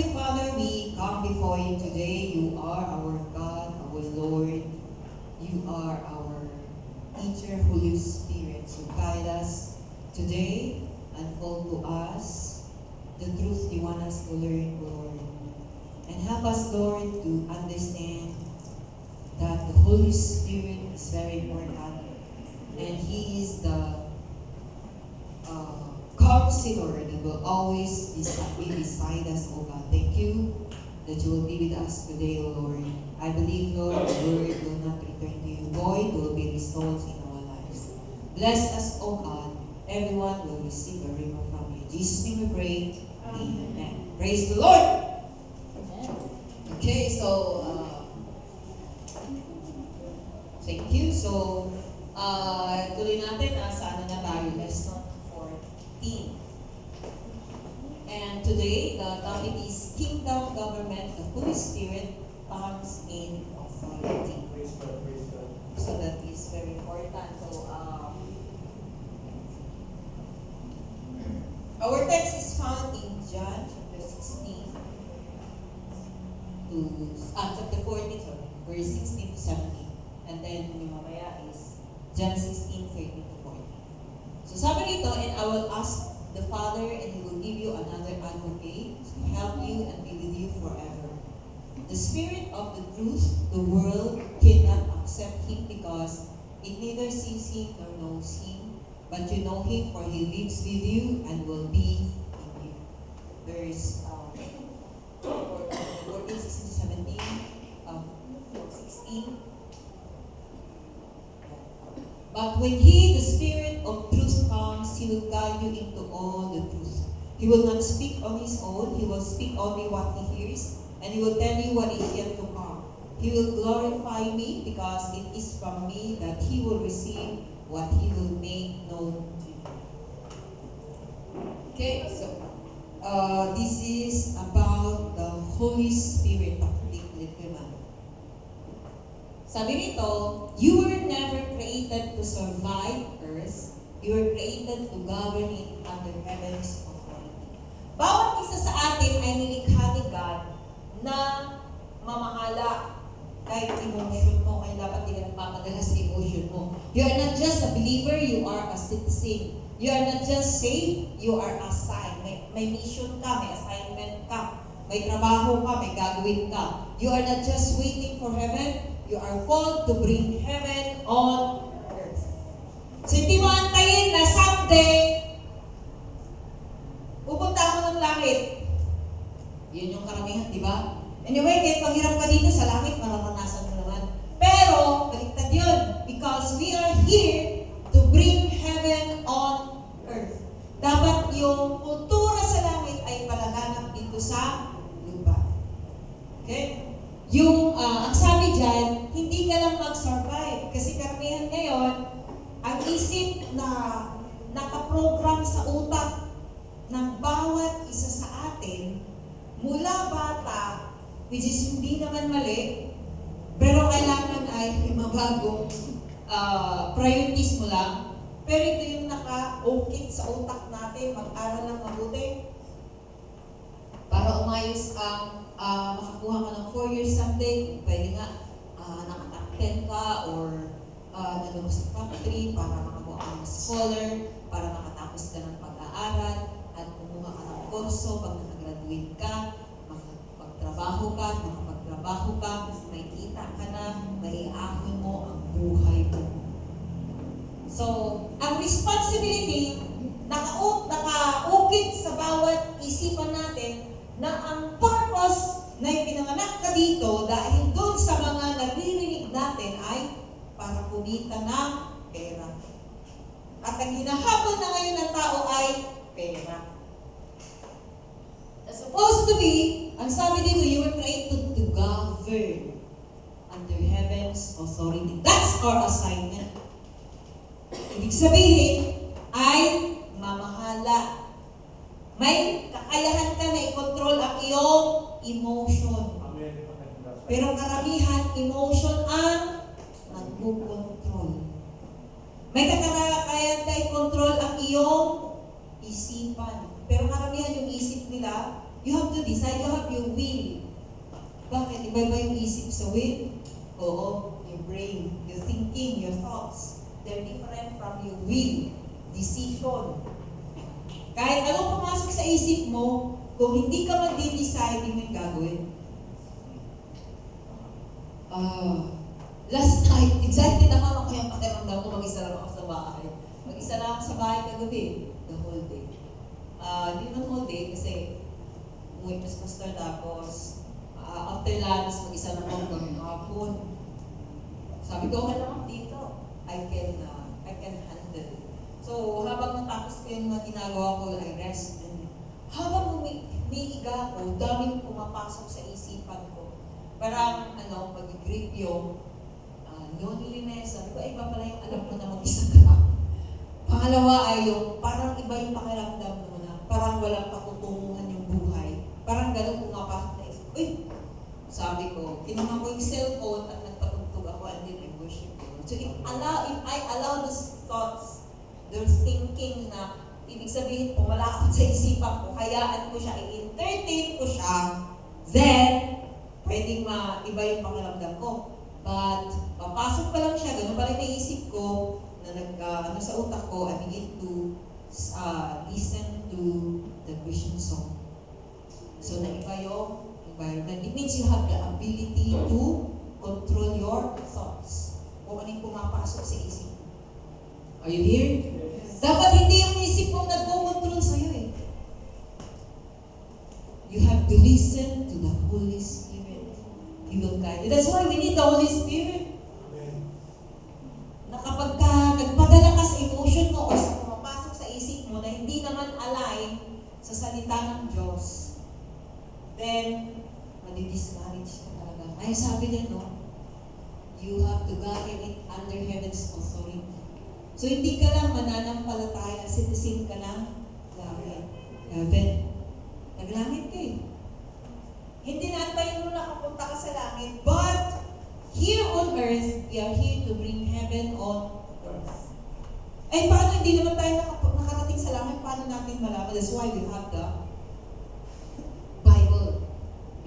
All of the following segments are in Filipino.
Heavenly Father, we come before you today. You are our God, our Lord. You are our teacher, Holy Spirit. So guide us today, unfold to us the truth you want us to learn, Lord. And help us, Lord, to understand that the Holy Spirit is very important. And He is the counselor that will always be beside us, oh God. Thank you that you will be with us today, oh Lord. I believe, Lord, the word will not return to you void, will be results in our lives. Bless us, oh God. Everyone will receive a rhema from you. In Jesus' name we pray. Amen. Praise the Lord. Okay, so thank you. So tuloy natin sa ano na tayo, lesson 14. And today, the topic is Kingdom Government. The Holy Spirit comes in authority. So that is very important. So our text is found in John chapter 16 to chapter 14, sorry, verse 16 to 17. And then yung mamaya is John 16, 13 to 14. So sabi rito, and I will ask the Father, and He will give you another advocate to help you and be with you forever. The Spirit of the truth, the world cannot accept Him because it neither sees Him nor knows Him, but you know Him, for He lives with you and will be in you. Verse 14, 16 to 17, 16. But when He, the Spirit of truth, comes, He will guide you into all the truth. He will not speak on His own. He will speak only what He hears, and He will tell you what is yet to come. He will glorify me, because it is from me that He will receive what He will make known to you. Okay, so this is about the Holy Spirit. Sabi nito, you were never created to survive earth. You were created to govern it under heaven's authority. Bawat isa sa atin ay nilikha ni God na mamahala. Kahit emotion mo, kaya dapat hindi ka nagpapadala sa emotion mo. You are not just a believer, you are a citizen. You are not just saved, you are assigned. May mission ka, may assignment ka. May trabaho ka, may gagawin ka. You are not just waiting for heaven, you are called to bring heaven on earth. So hindi mo antayin na someday, pupunta ako ng langit. Yun yung karamihan, di ba? Anyway, kahit maghirap ka dito sa langit, mararanasan mo naman. Pero, baliktad yun. Because we are here to bring heaven on earth. Dapat yung kultura sa langit ay palaganap dito sa lupa. Okay? Yung, ang sabi dyan, hindi ka lang mag-survive. Kasi karamihan ngayon, ang isip na nakaprogram sa utak ng bawat isa sa atin, mula bata, which is hindi naman mali, pero kailangan ay mabagong priorities mo lang. Pero ito yung naka-ukit sa utak natin, mag-aral ng mabuti, para umayos ang makakuha ka ng 4 years someday, pwede nga naka-top 10 ka or nalong sa top 3 para makakuha ka ng scholar, para makatapos ka ng pag-aaral at kumuha ka ng kurso pag nakagraduate ka, makapagtrabaho ka, makapagtrabaho ka, may kita ka na, may ahon mo ang buhay mo. So, ang responsibility nakaukit sa bawat isipan natin na ang purpose na ipinanganak ka dito dahil doon sa mga naririnig natin ay para kumita ng pera. At ang hinahabol na ngayon ng tao ay pera. As supposed to be, ang sabi dito, you were created to govern under heaven's authority. That's our assignment. Ibig sabihin ay mamahala. May kakayahan ka na i-control ang iyong emotion. Pero karamihan, emotion ang nagpo-control. May kakayahan ka i-control ang iyong isipan. Pero karamihan yung isip nila, You have to decide, you have your will. Bakit? Iba ba yung isip sa will? Oo, your brain, your thinking, your thoughts. They're different from your will, decision. Kahit anong pumasok sa isip mo, kung hindi ka mag-decide, hindi mo yung gagawin. Last night, excited naman ako kaya pakiramdam ko mag-isa lang ako sa bahay. Mag-isa lang ako sa bahay kagabi, the whole day. Hindi naman whole day kasi umuwi pa sa pastor tapos after lunch, mag-isa lang ako hanggang hapon. Sabi ko, okay lang ako dito. I can handle. So, habang natapos ko yung mga ginagawa ko, I rest. And habang umiiga ako, daming pumapasok sa isipan ko. Parang, mag-grip yung loneliness. Sabi ko, iba pala yung alam mo na mag-isa ka. Pangalawa ay yung, parang iba yung pakiramdam mo na, parang walang patutunguhan yung buhay. Parang ganun pumapasok na isip. Sabi ko, kinuha ko yung cellphone at nagpatugtog ako and then I worship God. So if I allow those thoughts, those thinking na ibig sabihin pumalakot sa isipan ko, hayaan ko siya, i-entertain ko siya, then pwedeng iba yung pakiramdam ko. But papasok pa lang siya, ganun pa rin naisip ko na sa utak ko, I begin to listen to the Christian song. So naiba yung environment. It means you have the ability to control your thoughts. Kung ano yung pumapasok sa isip. Are you here? Yes. Dapat hindi yung isip mo nagko-control sa'yo eh. You have to listen to the Holy Spirit. He will guide you. That's why we need the Holy Spirit. Amen. Na kapag nagpadala ka sa emotion mo o sa pumapasok sa isip mo na hindi naman align sa salita ng Diyos, then madi-discourage ka talaga. Ay sabi niya, no? You have to guide it under heaven's authority. So hindi ka lang mananampalataya, citizen ka ng langit. Heaven. Naglangit ka eh. Hindi naantayin mo nakapunta ka sa langit, but here on earth, we are here to bring heaven on earth. Ay paano hindi naman tayo nakarating sa langit? Paano natin malaman? That's why we have the Bible.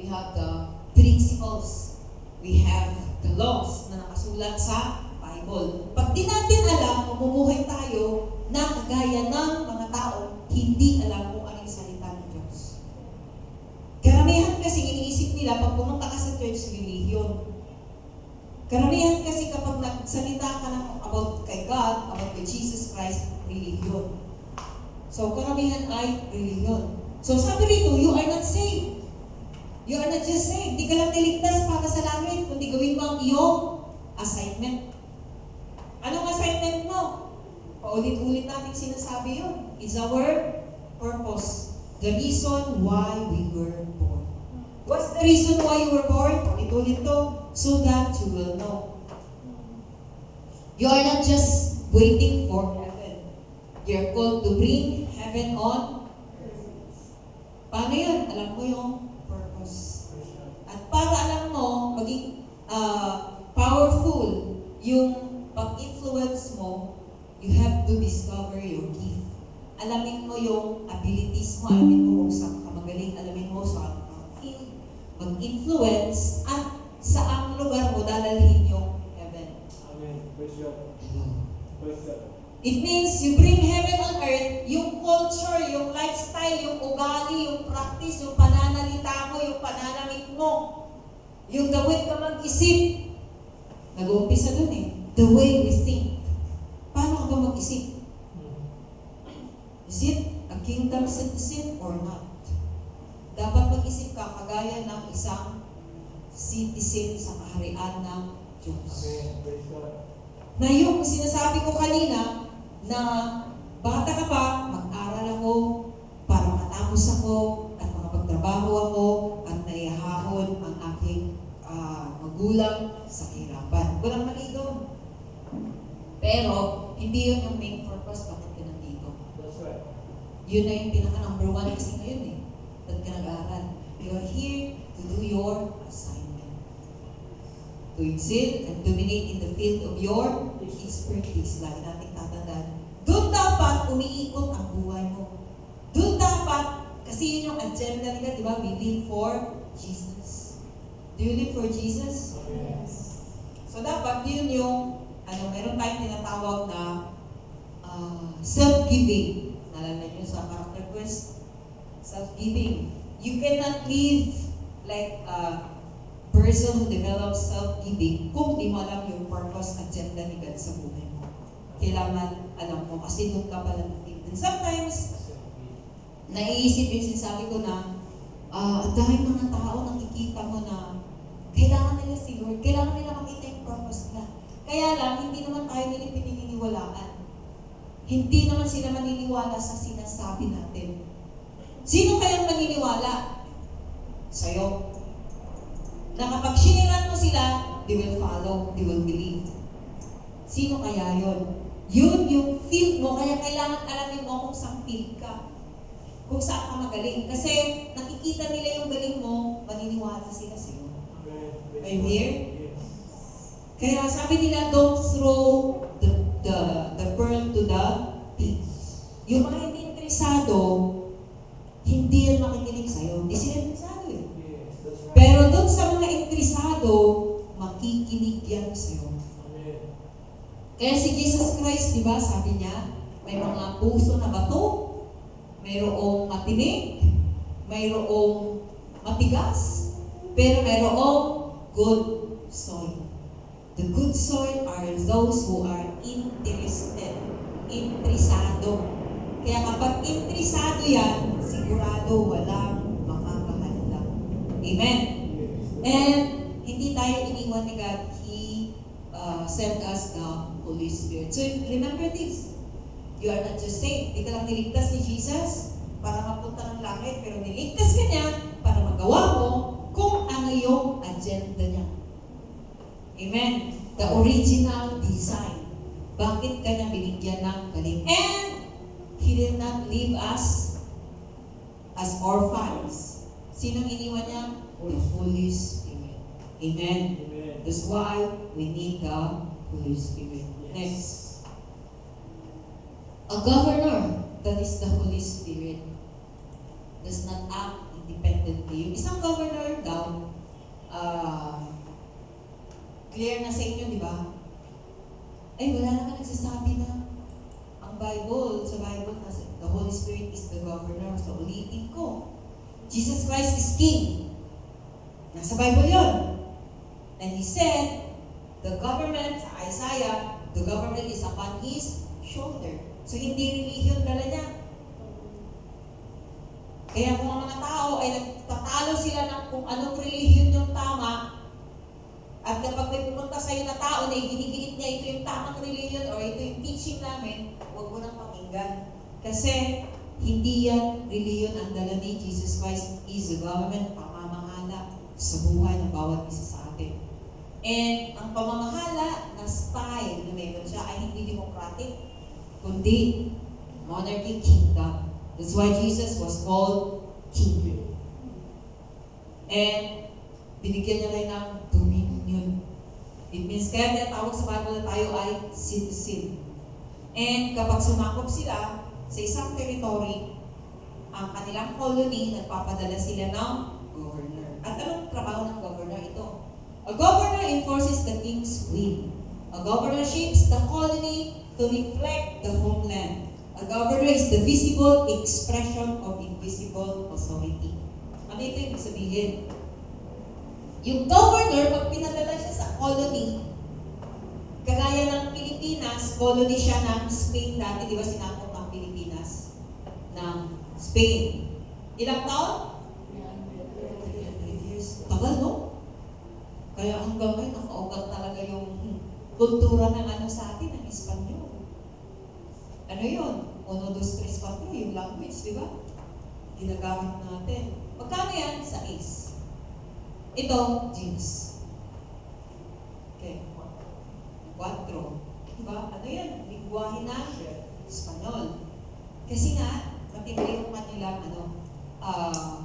We have the principles. We have the laws na nakasulat sa Bible. Pag di natin alam, mamumuhay tayo na kagaya ng mga tao, hindi alam kung ano yung salita ng Diyos. Karamihan kasi iniisip nila, pag pumunta ka sa church, religion. Karamihan kasi kapag nagsalita ka ng about kay God, about kay Jesus Christ, religion. So karamihan ay religion. So sabi rito, you are not saved. You are not just saved. Di ka lang niligtas para sa langit, kundi gawin mo ang iyong assignment. Anong assignment mo? Paulit-ulit natin sinasabi yun. It's our purpose. The reason why we were born. What's the reason why you were born? Paulit-ulit to. So that you will know. You are not just waiting for heaven. You're called to bring heaven on earth. Paano yun? Alam mo yung purpose. At para alam mo, maging powerful yung pag-influence mo, you have to discover your gift. Alamin mo yung abilities mo, alamin mo kung saan ka magaling, alamin mo saan ka feel, mag-influence, at saang lugar mo dadalhin yung heaven. Amen. Praise God. Praise God. It means you bring heaven on earth, yung culture, yung lifestyle, yung ugali, yung practice, yung pananalita mo, yung pananamit mo, yung gawin ka mag-isip. Nag-uumpisa dun eh. The way we think. Paano ka ba mag-isip? Is it a kingdom citizen or not? Dapat mag-isip ka kagaya ng isang citizen sa kaharian ng Diyos. Amen. Praise God. Na yung sinasabi ko kanina, na bata ka pa, mag-aral ako para makatapos ako at makapagtrabaho ako at naihahon ang aking magulang sa kahirapan. Walang mali doon. Pero, hindi yun yung main purpose bakit ka nandito. That's right. Yun na yung pinaka-number one kasi ngayon eh. Ba't ka nag-aaral? You are here to do your assignment. To excel and dominate in the field of your expertise. Lagi natin tatandaan. Doon dapat umiikot ang buhay mo. Doon dapat, kasi Kasi yun yung agenda nila, di ba? We live for Jesus. Do you live for Jesus? Yes. So dapat yun yung, meron tayong tinatawag na self-giving. Nalala nyo sa character quest? Self-giving. You cannot live like a person who develops self-giving kung di mo alam yung purpose, agenda ni God sa buhay mo. Kailangan alam mo kasi doon ka pala natin. And sometimes, naiisip yung sinasabi ko na ang daming mga tao nakikita mo na kailangan nila si Lord, kailangan nila makita yung purpose nila. Kaya lang, hindi naman tayo nila pininiwalaan. Hindi naman sila maniniwala sa sinasabi natin. Sino kayang maniniwala? Sa'yo. Na kapag siniran mo sila, they will follow, they will believe. Sino kaya yon? Yun yung field mo, kaya kailangan alamin mo kung saan field ka. Kung saan ka magaling. Kasi nakikita nila yung galing mo, maniniwala sila sa'yo. Are you here? Yes. Kaya sabi nila, don't throw the pearl to the pit. Yung mga hindi interesado, hindi yan makikinig sa'yo. Hindi sila interesado eh. Yes, that's right. Pero doon sa mga interesado, makikinig yan sa'yo. Amen. Kaya si Jesus Christ, di ba, sabi niya, may mga puso na bato, mayroong matinig, mayroong matigas, pero mayroong good soil. The good soil are those who are interested, interesado. Kaya kapag interesado yan, sigurado walang makakahalala. Amen? Yes. And hindi tayo iniwan ni God. He sent us the Holy Spirit. So remember this. You are not just saved. Hindi ka lang niligtas ni Jesus para mapunta ng langit, pero niligtas ka niya para magawa mo kung ano yung agenda niya. Amen? The original design. Bakit ka niya binigyan ng galing? And He did not leave us as orphans. Sinong iniwan niya? The Holy Spirit. Amen? Amen. That's why we need the Holy Spirit. Yes. Next. A governor, that is the Holy Spirit, does not act independently. Yung isang governor daw, clear na sa inyo, di ba? Ay, wala naman nagsasabi na ang Bible, sa Bible, the Holy Spirit is the governor. So, ulitin ko. Jesus Christ is King. Nasa Bible yon. And He said, the government, sa Isaiah, the government is upon His shoulder. So, hindi religion dala niya. Kaya kung ang mga tao ay nagtatalo sila ng kung anong religion yung tama, at kapag may pumunta sa'yo na tao na iginigiit niya ito yung tamang religion or ito yung teaching namin, huwag mo nang pakinggan. Kasi hindi yan religion ang dala ni Jesus Christ is the government, pamamahala sa buhay ng bawat isa sa atin. And ang pamamahala na style na meron siya ay hindi democratic, kundi monarchy kingdom. That's why Jesus was called King. And binigyan niya rin ng dominion. It means kaya tinatawag sa Bible na tayo ay citizen. And kapag sumakop sila sa isang territory, ang kanilang colony, nagpapadala sila ng governor. At anong trabaho ng governor ito? A governor enforces the king's will. A governor shapes the colony to reflect the homeland. A governor is the visible expression of invisible authority. Ano ito ibig sabihin? Yung governor, pag pinadala siya sa colony, kagaya ng Pilipinas, colony siya ng Spain dati, di ba sinakop ang Pilipinas ng Spain. Ilang taon? 300 years. Tagal, no? Kaya hanggang ngayon, nakaugat talaga yung kultura ng ano sa atin, ng Espanyol. Ano yun? 1, 2, 3, 4, yung language, di ba? Ginagamit natin. Magkano yan? Sa is. Ito, jeans. Okay. 4. Diba? Ano yan? Lingwahe na Espanyol. Kasi nga, matindi yung kanilang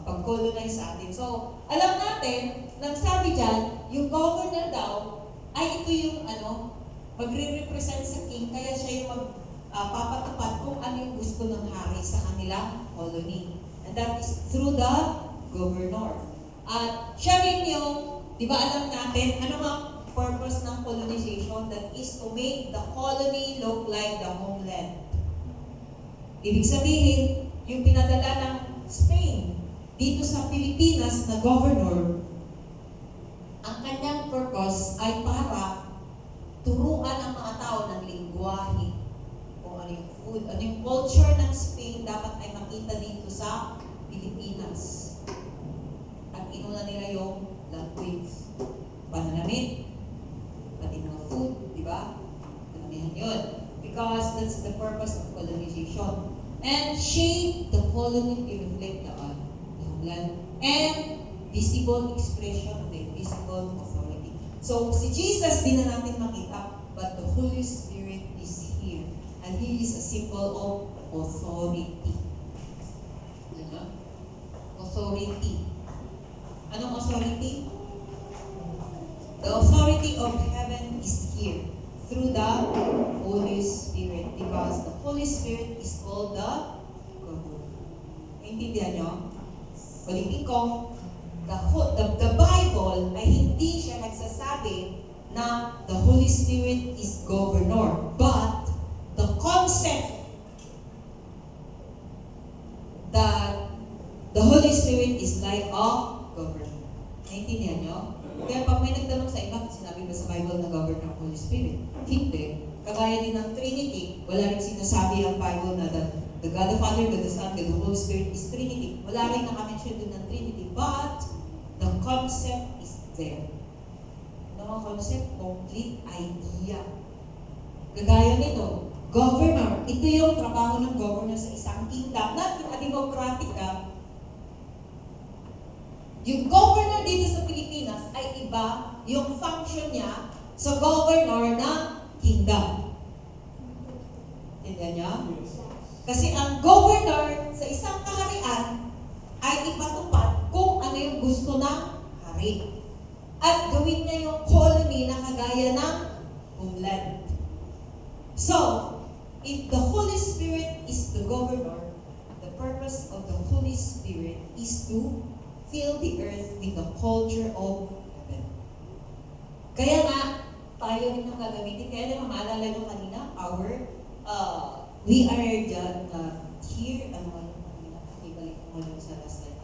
pag-colonize sa atin. So, alam natin, nagsabi dyan, yung governor daw, ay ito yung magre-represent sa king, kaya siya yung magpapatupad kung ano yung gusto ng hari sa kanilang colony. And that is through the governor. At sharing nyo, di ba alam natin, ano ang purpose ng colonization? That is to make the colony look like the homeland. Ibig sabihin, yung pinadala ng Spain dito sa Pilipinas na governor, ang kanyang purpose ay para turuan ang mga tao ng lingwahe, kung ano yung food, ano yung culture ng Spain dapat ay makita dito sa Pilipinas. At inuna nila yung language, pananamit, pati mga food, di ba? Kanamihan yun. Because that's the purpose of colonization. And shape the colony to reflect the homeland and visible expression of the invisible authority. So, si Jesus, di na natin makita, but the Holy Spirit is here. And He is a symbol of authority. Ano? Authority. Anong authority? The authority of heaven is here through the Holy Spirit, because the Holy Spirit is called the governor. Naintindihan nyo? Ulitin ko, the Bible ay hindi siya nagsasabi na the Holy Spirit is governor, but the concept that the Holy Spirit is like a governor. Naintindihan nyo? Kaya pag may nagtanong sa iba, sinabi ba sa Bible na governor ng Holy Spirit? Hindi. Kagaya din ng Trinity, wala rin sinasabi ang Bible na the God the Father, God the Son, God the Holy Spirit is Trinity. Wala rin nakamention doon ng Trinity. But, the concept is there. Ano ang concept? Complete idea. Kagaya nito, governor. Ito yung trabaho ng governor sa isang kingdom. Not yung democratic Yung governor dito sa Pilipinas ay iba yung function niya sa governor ng kingdom. Tindihan niya? Yes. Kasi ang governor sa isang kaharian ay ipatupad kung ano yung gusto ng hari. At gawin niya yung colony na kagaya ng homeland. So, if the Holy Spirit is the governor, the purpose of the Holy Spirit is to fill the earth with the culture of heaven. Kaya nga, tayo rin yung gagamitin. Kaya naman, maalala nyo kanina, we are here, ano nga yung kanina? Ibalik mo lang sa last slide.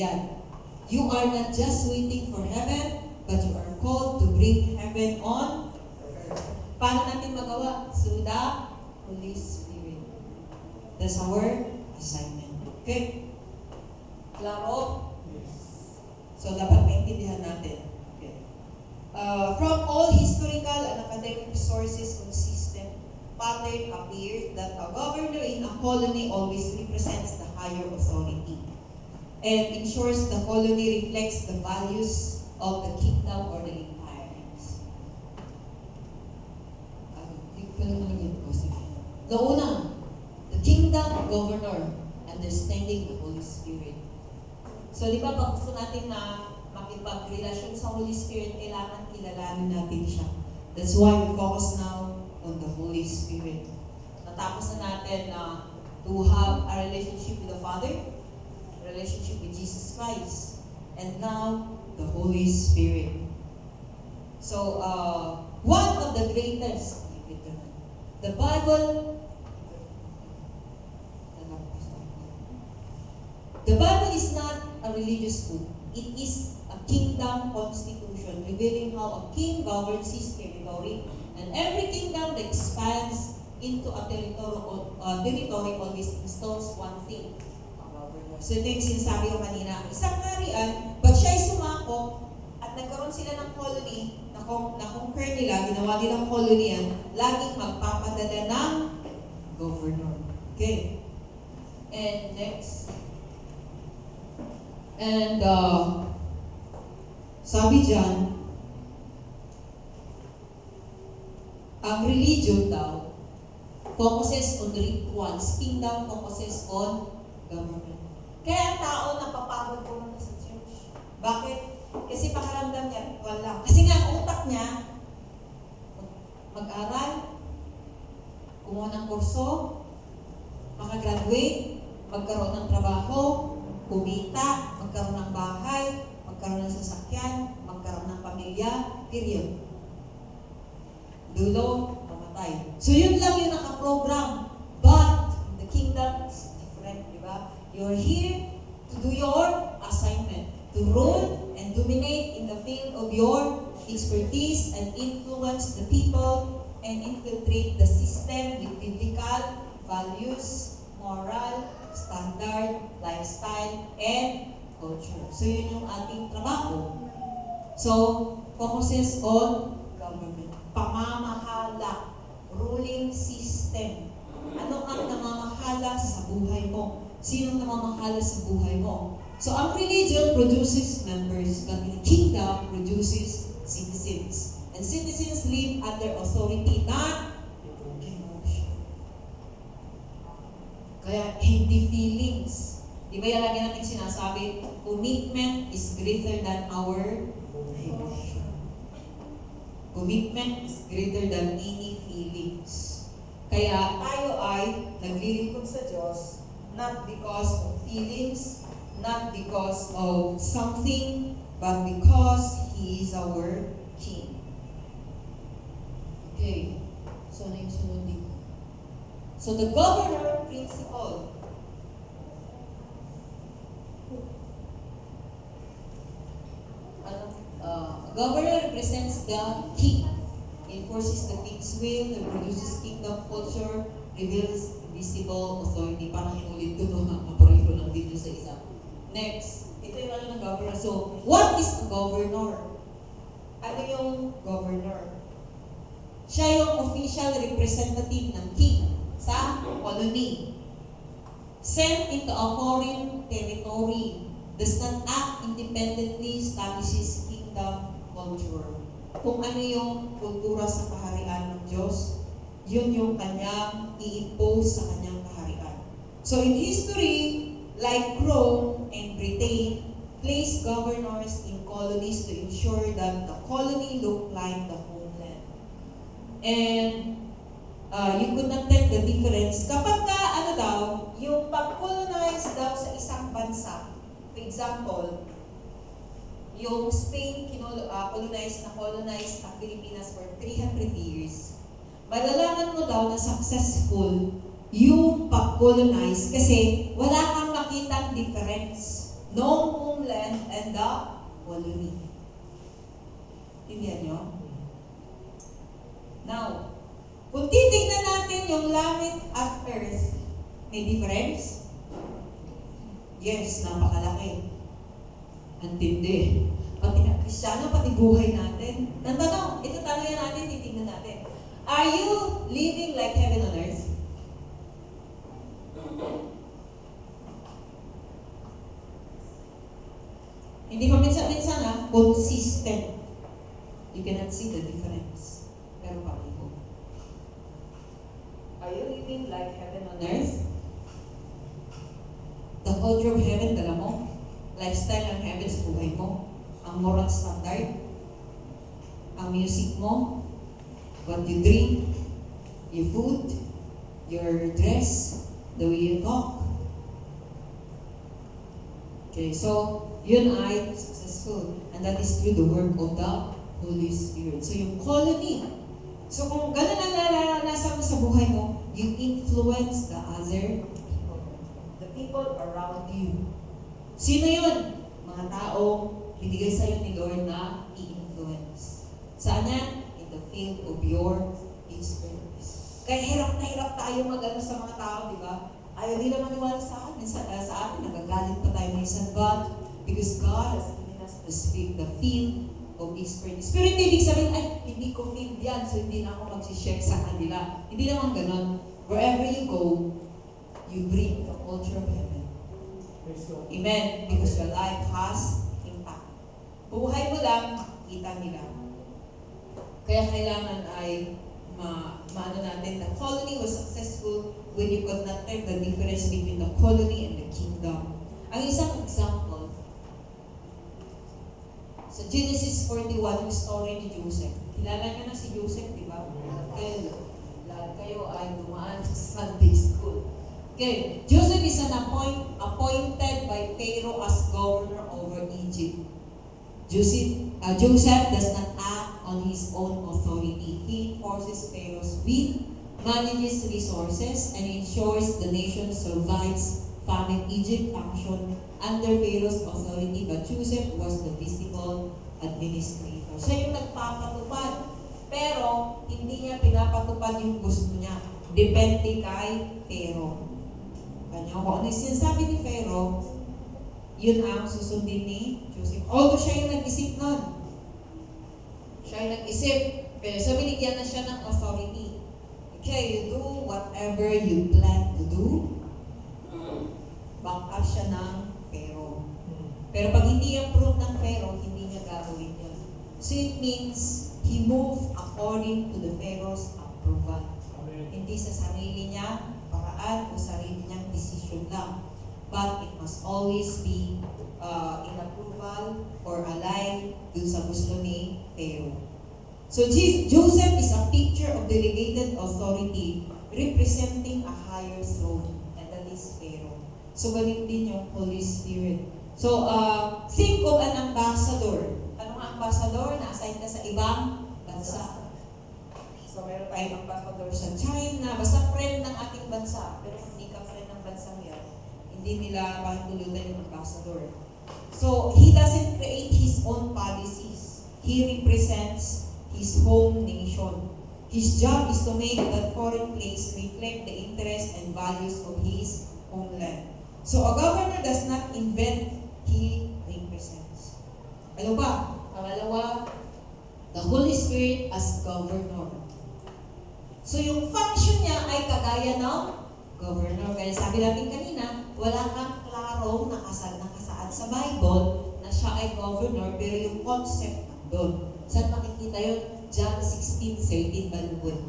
Yan. You are not just waiting for heaven, but you are called to bring heaven on earth. Paano natin magawa? Through the Holy Spirit. That's our assignment. Okay? Klaro? Yes. So, dapat maintindihan natin. Okay. From all historical and academic sources consistent pattern appears that a governor in a colony always represents the higher authority and ensures the colony reflects the values of the kingdom or the empire. The una, the kingdom governor, understanding the Holy Spirit. So, di ba, pag gusto natin na makipag-relasyon sa Holy Spirit, kailangan kilalanin natin siya. That's why we focus now on the Holy Spirit. Natapos na natin to have a relationship with the Father, a relationship with Jesus Christ, and now, the Holy Spirit. So, one of the greatest, the Bible is not a religious book. It is a kingdom constitution revealing how a king governs his territory. And every kingdom that expands into a territory always installs one thing, a governor. So ito yung sinasabi ko kanina. Isang harian, pag siya'y sumako at nagkaroon sila ng colony, na-conquer nila, ginawa nilang colony yan, laging magpapadala ng governor. Okay. And next. And sabi dyan, ang religion daw focuses on rituals, kingdom focuses on government. Kaya ang tao napapagod pumunta sa church. Bakit? Kasi pakaramdam niya, ritual lang. Kasi nga ang utak niya, mag-aral, kumuha ng kurso, makagraduate, magkaroon ng trabaho, Hallelujah. Period. Dulo, mamatay. So yun lang yung nakaprogram. But the kingdom is different, di ba? You're here to do your assignment, to rule and dominate in the field of your expertise and influence the people and infiltrate the system with biblical values, moral, standard, lifestyle, and culture. So yun yung ating trabaho. So, focuses on government. Pamamahala, ruling system. Ano ang namamahala sa buhay mo? Sinong namamahala sa buhay mo? So, ang religion produces members, but the kingdom produces citizens. And citizens live under authority, not emotion. Kaya, hindi feelings. Di ba yan lagi natin sinasabi, commitment is greater than our emotion. Commitment is greater than any feelings. Kaya tayo ay naglilingkod sa Diyos not because of feelings, not because of something, but because He is our King. Okay. So, ano yung sunod dito? So, the governor principle. Governor represents the king, enforces the king's will, reproduces kingdom culture, reveals visible authority. Parang inulit ko doon, maparehiro lang dito sa isa. Next, ito yung ano ng governor. So, what is a governor? Ano yung governor? Siya yung official representative ng king sa colony. Sent into a foreign territory, does not act independently, establishes kingdom culture. Kung ano yung kultura sa kaharian ng Diyos, yun yung kanyang i-impose sa kanyang kaharian. So in history, like Rome and Britain, placed governors in colonies to ensure that the colony looked like the homeland. And you could not tell the difference. Kapag ka, ano daw, yung pag-colonize daw sa isang bansa, for example, yung Spain colonize ang Pilipinas for 300 years. Malalaman mo daw na successful yung pag-colonize kasi wala kang makitang difference ng homeland and the colony. Tingnan nyo? Now, kung titignan natin yung langit at earth, may difference? Yes, napakalaki. Antindi. Pati na Kristiyano, pati buhay natin. Nantanong, ito tanong natin, titignan natin. Are you living like heaven on earth? Hindi pa minsan-minsan consistent. You cannot see the difference. Pero pareho. Are you living like heaven on earth? The culture of heaven, dala mo? Lifestyle ng heaven sa buhay mo, ang moral standard, ang music mo, what you drink, your food, your dress, the way you talk. Okay, so yun ay successful. And that is through the work of the Holy Spirit. So yung colony. So kung gano'n ang naranasan mo sa buhay mo, you influence the other people. The people around you. Sino yun? Mga tao binigay sa'yo ni Lord na i-influence. Saan yan? In the field of your expertise. Kaya hirap na hirap tayo mag-ano sa mga tao, di ba? Ayaw nila maniwala sa atin. Sa atin, nagagalit pa tayo minsan. But because God has given us to speak the field of expertise. Pero hindi ibig sabihin, ay, hindi ko field yan, so hindi na ako mag-share sa kanila. Hindi naman ganon. Wherever you go, you bring the culture of heaven. Amen. Because your life has impact. Buhay mo lang, makikita nila. Kaya kailangan ay maano natin, the colony was successful when you could not tell the difference between the colony and the kingdom. Ang isang example, sa Genesis 41, yung story ni Joseph. Kilala niyo na si Joseph, di ba? Lahat kayo ay dumaan sa Sunday school. Okay, Joseph is an appointed by Pharaoh as governor over Egypt. Joseph does not his own authority. He enforces Pharaoh's will, manages resources, and ensures the nation survives famine. Egypt functioned under Pharaoh's authority, but Joseph was the visible administrator. Siya yung nagpapatupad, pero hindi niya pinapatupad yung gusto niya. Depende kay Pharaoh. Kanya kung ano yung sinasabi ni Pharaoh, yun ang susundin ni Joseph. Although siya yung nag-isip nun. Siya yung nag-isip. Pero so binigyan na siya ng authority. Okay, you do whatever you plan to do. Back up siya ng Pharaoh. Pero pag hindi approve ng Pharaoh, hindi niya gagawin yun. So it means he moved according to the Pharaoh's approval. Amen. Hindi sa sarili niya paraan o sarili niyang decision lang. But it must always be in approval or aligned dun sa gusto ni Pharaoh. So Joseph is a picture of delegated authority representing a higher throne, and that is Pharaoh. So ganun din yung Holy Spirit. So think of an ambassador. Ano nga ambassador? Na-assign ka sa ibang bansa. So meron tayong ambassador sa China, basta friend ng ating bansa. Pero kung hindi ka friend ng bansang yan, hindi nila pahintulutan yung ambassador. So he doesn't create his own policies. He represents his home nation. His job is to make that foreign place reflect the interests and values of his homeland. So a governor does not invent, he represents. Ano ba? Pangalawa, the Holy Spirit as governor. So yung function niya ay kagaya ng governor. Kaya sabi natin kanina, wala kang klarong nakasaad sa Bible na siya ay governor, pero yung concept doon. Saan makikita yun? John 16:13,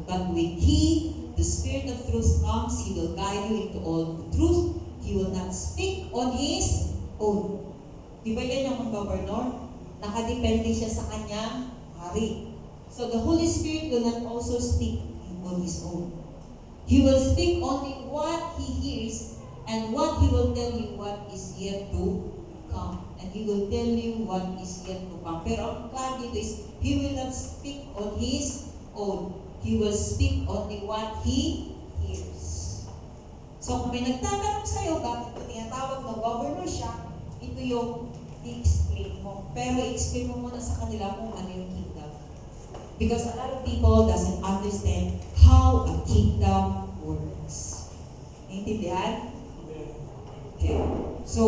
but when He, the Spirit of truth comes, He will guide you into all the truth. He will not speak on His own. Di ba yan yung governor? Nakadepende siya sa kanyang hari. So the Holy Spirit will not also speak on His own. He will speak only what He hears, and what He will tell you what is yet to come. And He will tell you what is yet to come. Pero ang plan dito is, He will not speak on His own. He will speak only what He hears. So kung may nagtatanong sa'yo, bakit ko tinatawag na governor siya, ito yung i-explain mo. Pero i-explain mo muna sa kanila kung ano yung kingdom. Because a lot of people doesn't understand how a kingdom works. Naintindihan? Okay. So,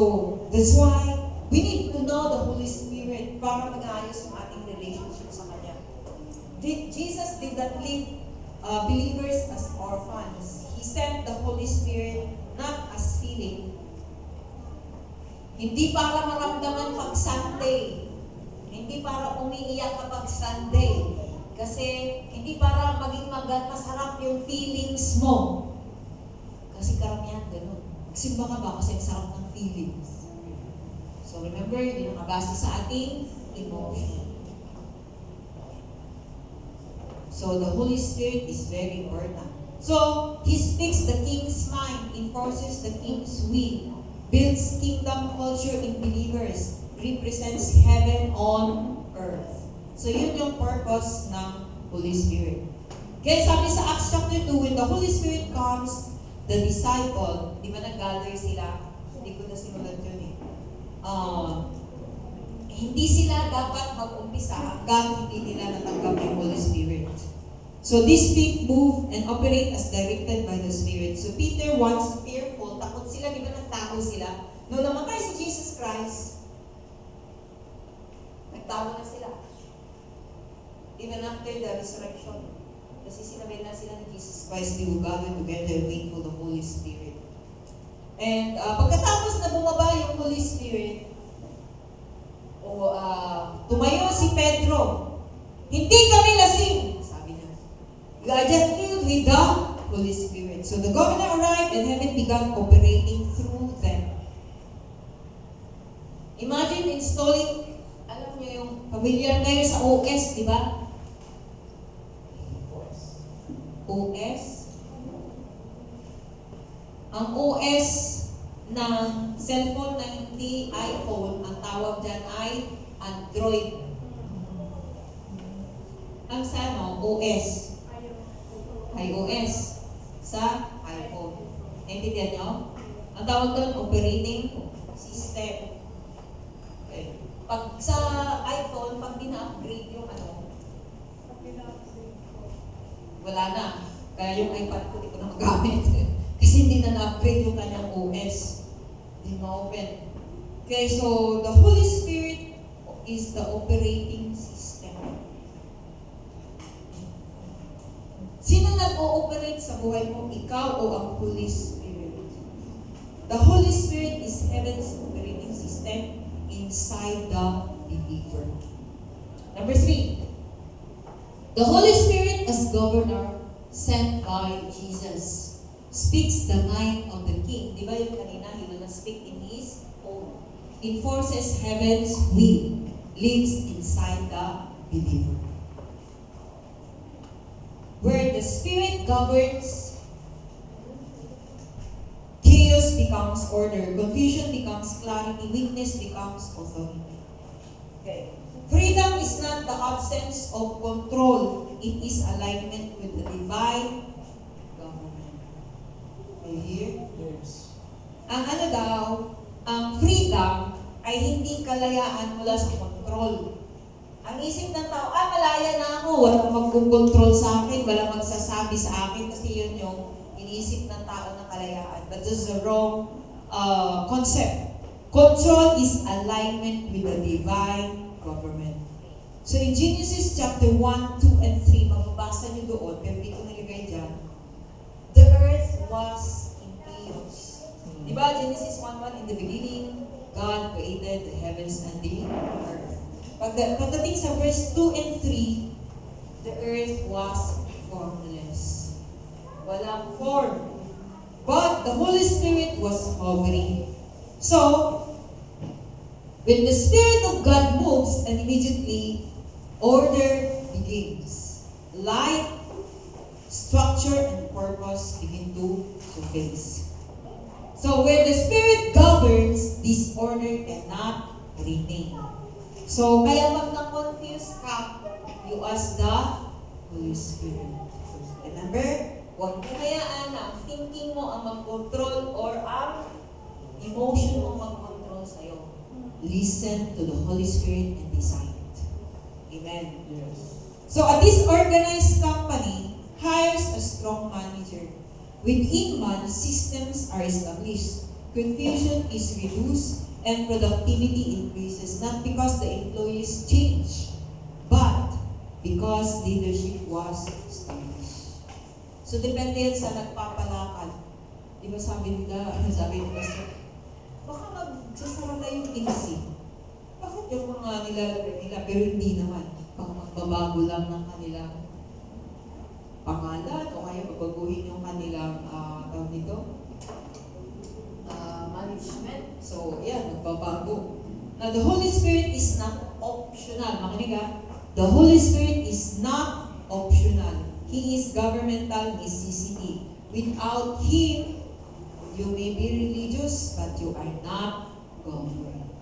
that's why we need to know the Holy Spirit para mag-ayos ang ating relationship sa Kanya. Jesus did not leave believers as orphans. He sent the Holy Spirit not as feeling. Hindi para maramdaman pag Sunday. Hindi para umiiyak kapag Sunday. Kasi hindi para maging masarap yung feelings mo. Kasi karamihan ganun. Magsimba ka ba kasi ang sarap ng feelings? So remember, yun ang nabasa sa ating emotion. So the Holy Spirit is very important. So He speaks the King's mind, enforces the King's will, builds kingdom culture in believers, represents heaven on earth. So yun yung purpose ng Holy Spirit. Kaya sabi sa Acts chapter 2, when the Holy Spirit comes, the disciple, di ba nag-gather sila? Hindi ko na sinulat yun eh. Hindi sila dapat mag-umpisa hanggang hindi nila natanggap yung Holy Spirit. So this speak, move, and operate as directed by the Spirit. So Peter once fearful, takot sila, di ba nagtago sila? Nung namatay si Jesus Christ, nagtago na sila. Even after the resurrection. Kasi sinabi na sila ni Jesus Christ, they will gather together and wait for the Holy Spirit. And pagkatapos na bumaba yung Holy Spirit, tumayo si Pedro. Hindi kami lasing, sabi niya. We are just filled with the Holy Spirit. So the governor arrived and heaven began operating through them. Imagine installing, alam niyo yung familiar kayo sa OS, di ba? OS. Ang OS ng cellphone na hindi iPhone, ang tawag dyan ay Android. ang sa OS. iOS sa iPhone. Naintindihan nyo? Ang tawag doon, operating system. Okay. Pag sa iPhone, pag dina-upgrade yung wala na. Kaya yung iPad ko, hindi ko na magamit. Kasi hindi na na-upgrade yung kanyang OS. Hindi ma-open. Okay, so the Holy Spirit is the operating system. Sino nag-ooperate sa buhay mo? Ikaw o ang Holy Spirit? The Holy Spirit is heaven's operating system inside the believer. Number 3. The Holy Spirit as governor sent by Jesus speaks the mind of the King. Di ba yung kanina, he will not speak in his own. Enforces heaven's will. Lives inside the believer. Where the Spirit governs, chaos becomes order, confusion becomes clarity, weakness becomes authority. Okay. Freedom is not the absence of control. It is alignment with the divine government. Are you here? Yes. Ang ang freedom ay hindi kalayaan mula sa control. Ang isip ng tao, malaya na ako, walang magkukontrol sa akin, walang magsasabi sa akin, kasi yun yung iniisip ng tao na kalayaan. But this is a wrong concept. Control is alignment with the divine government. So in Genesis chapter 1, 2, and 3, mababasa nyo doon, pero hindi ko nalagay dyan, the earth was in chaos. Diba, Genesis 1:1, in the beginning, God created the heavens and the earth. Pagdating sa verse 2 and 3, the earth was formless. Walang form. But the Holy Spirit was hovering. So, when the Spirit of God moves, and immediately, order begins. Light, structure, and purpose begin to surface. So, where the Spirit governs, disorder cannot remain. So, kaya pag na-confuse ka, you ask the Holy Spirit. Remember, huwag mo hayaan na ang thinking mo ang mag-control or ang emotion mo mag-control sa'yo. Listen to the Holy Spirit and decide. Amen. Yes. So, a disorganized company hires a strong manager. Within man, systems are established. Confusion is reduced and productivity increases, not because the employees change, but because leadership was established. So, depende yan sa nagpapalakad. Di ba sabi ni Pastor, baka magsasara na yung AC. Bakit yung mga nilalagay nila? Pero hindi naman. Baka magbabago lang ng kanilang pangalan o kaya babaguhin yung kanilang tawag nito, management. So, yan, magbabago. Now, the Holy Spirit is not optional. Makinig ha? The Holy Spirit is not optional. He is governmental necessity. Without Him, you may be religious, but you are not governed.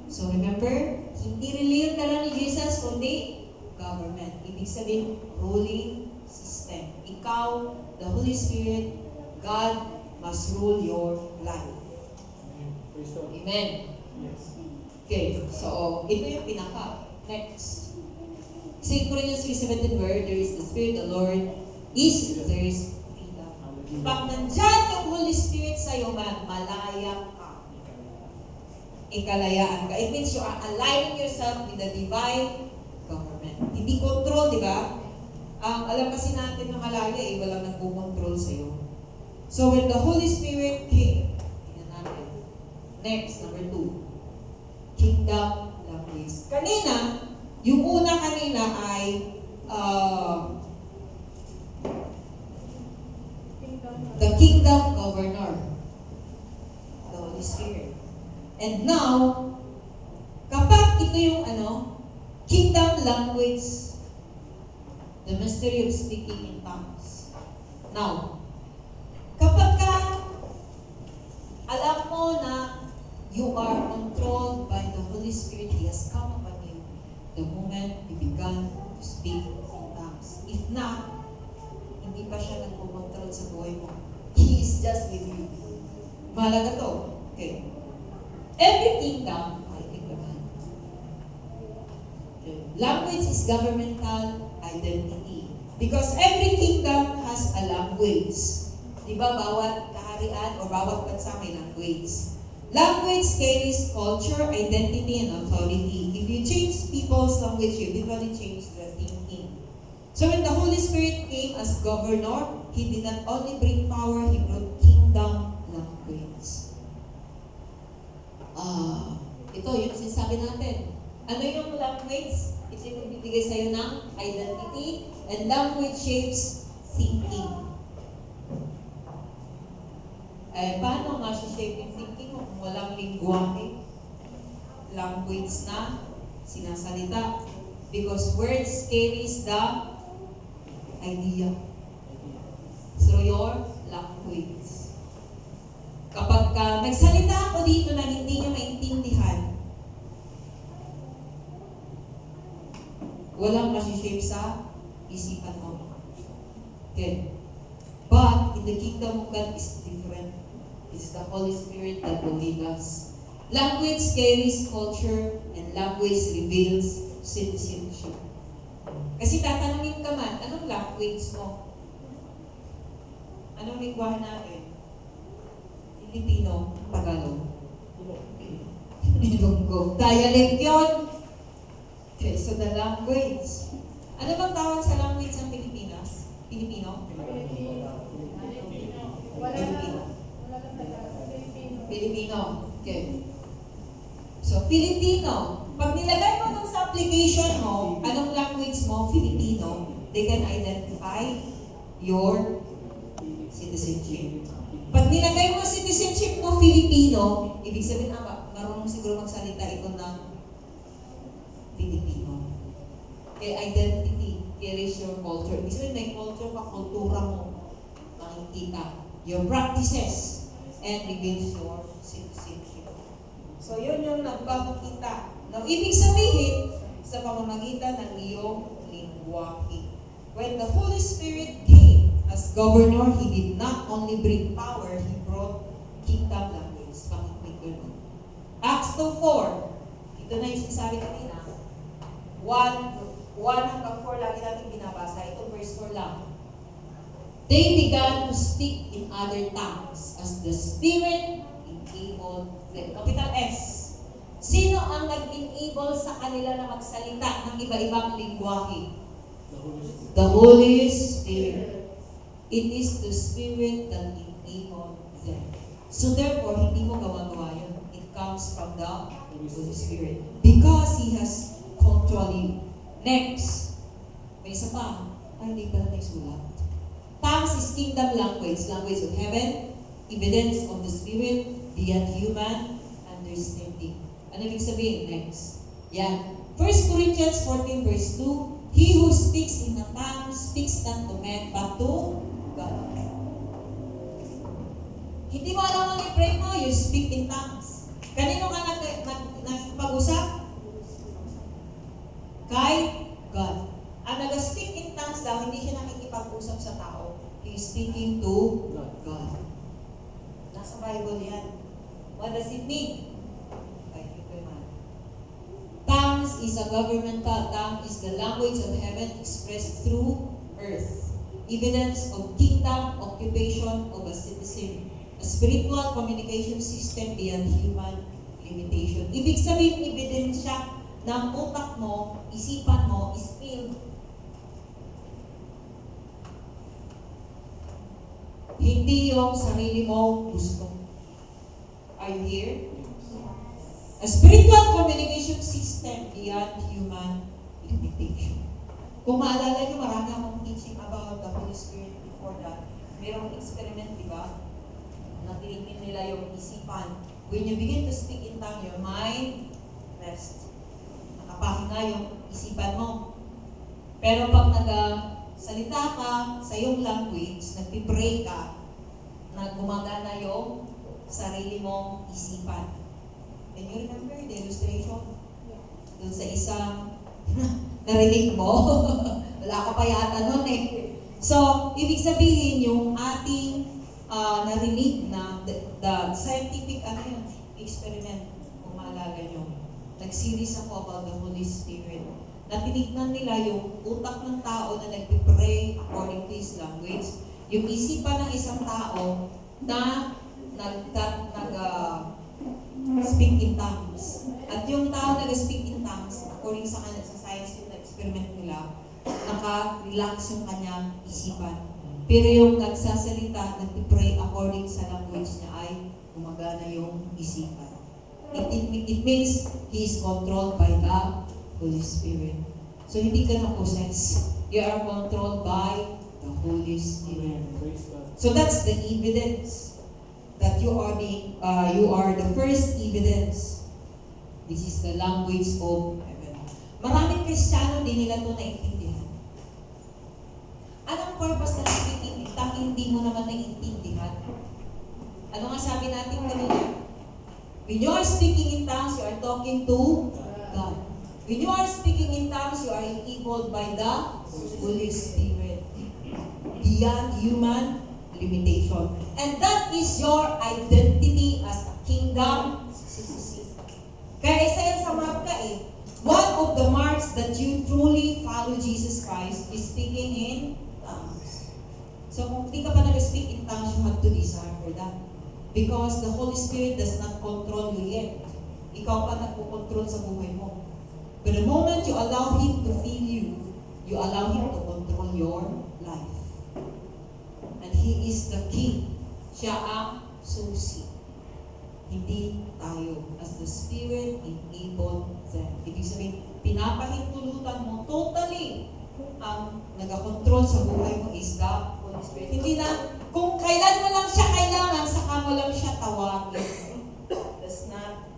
So, remember, hindi religion dala ni Jesus, kundi government. Ibig sabihin, ruling system. Ikaw, the Holy Spirit, God must rule your life. Praise God. Amen. Yes. Okay, so ito yung pinaka. Next. 2 Corinthians 3:17, where there is the Spirit of the Lord, there is freedom. Pag nandyan yung Holy Spirit sa'yo, malaya ka. Ikalayaan ka. It means you are aligning yourself with the divine government. Hindi control, di ba? Alam kasi natin na malaya, walang nagpo-control sa'yo. So when the Holy Spirit came, tingnan natin. Next, number 2. Kingdom language. Kanina, yung una kanina ay the kingdom governor, the Holy Spirit. And now, kapag ito yung kingdom language, the mystery of speaking in tongues. Now, kapag alam mo na you are controlled by the Holy Spirit, He has come upon you the moment you began to speak Language is governmental identity. Because every kingdom has a language. Diba, bawat kaharian o bawat bansa may language. Language carries culture, identity, and authority. If you change people's language, you literally change their thinking. So when the Holy Spirit came as governor, He did not only bring power, He brought kingdom language. Ito, yung sinasabi natin. Ano yung language? Ito yung bibigay sa'yo ng identity, and language shapes thinking. Paano ma-shape yung thinking mo kung walang lingwahe? Language na sinasalita. Because words carries the idea through your language. Kapag nagsalita ako dito na hindi nyo maintindihan, walang masishape sa isipan mo. Okay. But in the kingdom of God is different. It's the Holy Spirit that will lead us. Language carries culture and language reveals citizenship. Kasi tatanungin ka man, anong language mo? Anong lingwahe natin? Filipino, Tagalog. Ilonggo. Dialect yun. Okay, so the language. Ano bang tawag sa language ng Pilipinas? Filipino? Filipino. Okay. So, Filipino. Pag nilagay mo dun sa application mo, anong language mo? Filipino. They can identify your citizenship. Pag nilagay mo citizenship mo Filipino, ibig sabihin, marunong siguro magsalita ito ng Filipino. Okay, identity carries your culture. Ibig sabihin, may culture ka, kultura mo, makikita. Your practices and reveals your citizenship. So, yun yung nagpapakita. Now, ibig sabihin, sa pamamagitan ng iyong lingwahe. When the Holy Spirit came as governor, He did not only bring power, He brought kingdom language. Pakikita mo. Acts 2:4. Ito na yung sinasabi kanina. 1 hanggang 4 lagi natin binabasa. Ito verse 4 lang. They began to speak in other tongues as the Spirit enabled them. Capital S. Sino ang nag-enable sa kanila na magsalita ng iba-ibang lingwahe? The Holy Spirit. It is the Spirit that enabled them. So therefore, hindi mo gawa-gawa yun. It comes from the Holy Spirit. Because He has control you. Next. May isa pa. Hindi pala naisulat. Tongues is kingdom language, language of heaven, evidence of the Spirit, beyond human understanding. Ano ibig sabihin? Next. Yan. 1 Corinthians 14 verse 2, He who speaks in a tongue speaks not to men, but to God. Hindi mo alam ang i-pray mo, you speak in tongues. Kanino ka nagpag-usap? Kay God. Ang nag-speak in tongues daw, hindi siya nakikipag-usap sa tao. He is speaking to God. Nasa Bible yan. What does it mean? Tongues is a governmental. Tongue is the language of heaven expressed through earth. Evidence of kingdom, occupation of a citizen. A spiritual communication system beyond human limitation. Ibig sabihin, ebidensya ng utak mo, isipan mo, is filled. Hindi yung sarili mo gusto. Are you here? A spiritual communication system beyond human limitation. Kung maalala nyo, marami akong teaching about the Holy Spirit before that. Merong experiment, di ba? Natinignan nila yung isipan. When you begin to speak in tongue, your mind rest. Nakapahinga yung isipan mo. Pero pag nagsalita ka sa iyong language, nagpipray ka, gumagana yung sarili mong isipan. Can you remember the illustration? Doon sa isang narinig mo. Wala ka pa yata nun eh. So, ibig sabihin yung ating narinig na the scientific experiment, kung maalala nyo. Nag-series ako about the Holy Spirit. na tinignan nila yung utak ng tao na nagpipray according to his language, yung isipan ng isang tao na speak in tongues. At yung tao nag-speak in tongues, according sa science yung experiment nila, naka-relax yung kanyang isipan. Pero yung nagsasalita, nagpipray according sa language niya ay gumagana yung isipan. It means he is controlled by the Holy Spirit. So hindi ka na-possess. You are controlled by the Holy Spirit. Praise God. So that's the evidence that you are the first evidence. This is the language of heaven. Maraming Kristiyano din nila ito naiintindihan. Anong purpose ng speaking in tongues hindi mo naman naiintindihan? Ano nga sabi natin kanina? When you are speaking in tongues, you are talking to God. When you are speaking in tongues, you are enabled by the Holy Spirit. Beyond human limitation. And that is your identity as a kingdom citizen. Kaya isa yan sa marka eh. One of the marks that you truly follow Jesus Christ is speaking in tongues. So kung hindi ka pa nag-speak in tongues, you have to desire for that. Because the Holy Spirit does not control you yet. Ikaw pa nagpo-control sa buhay mo. But the moment you allow Him to fill you, you allow Him to control your life. And He is the King. Siya ang susi. Hindi tayo. As the Spirit enabled them. Ibig sabihin, pinapahintulutan mo totally ang nag-control sa buhay mo is the Holy Spirit. Hindi na, kung kailan mo lang siya kailangan, saka mo lang siya tawagin. That's not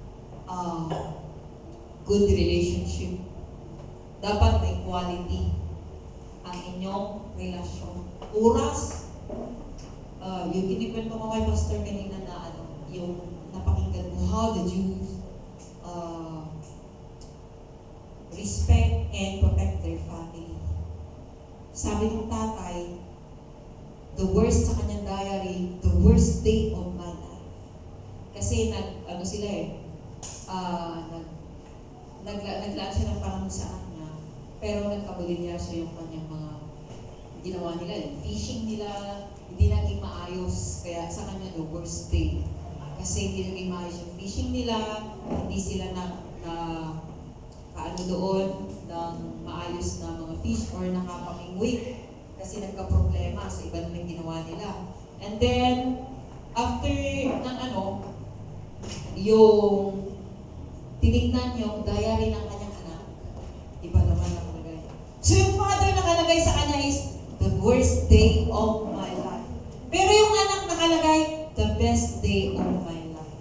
good relationship. Dapat may quality ang inyong relasyon. Oras, yung kinikwento ko kay Pastor kanina na yung napakinggan mo, how the Jews respect and protect their family. Sabi ng tatay, the worst sa kanyang diary, the worst day of my life. Kasi naglaan siya ng panahon sa kanya, pero nagkabulinya siya yung kanyang mga ginawa nila, yung fishing nila, hindi naging maayos, kaya sa kanya the worst day. Kasi hindi naging maayos yung fishing nila, hindi sila kaano doon ng maayos na mga fish or nakapamingwit kasi nagka-problema sa iba naman ginawa nila. And then, after yung tinignan yung diary ng kanyang anak, iba naman nakalagay. So yung father nakalagay sa kanya is, the worst day of my life. Pero yung anak nakalagay, the best day of my life.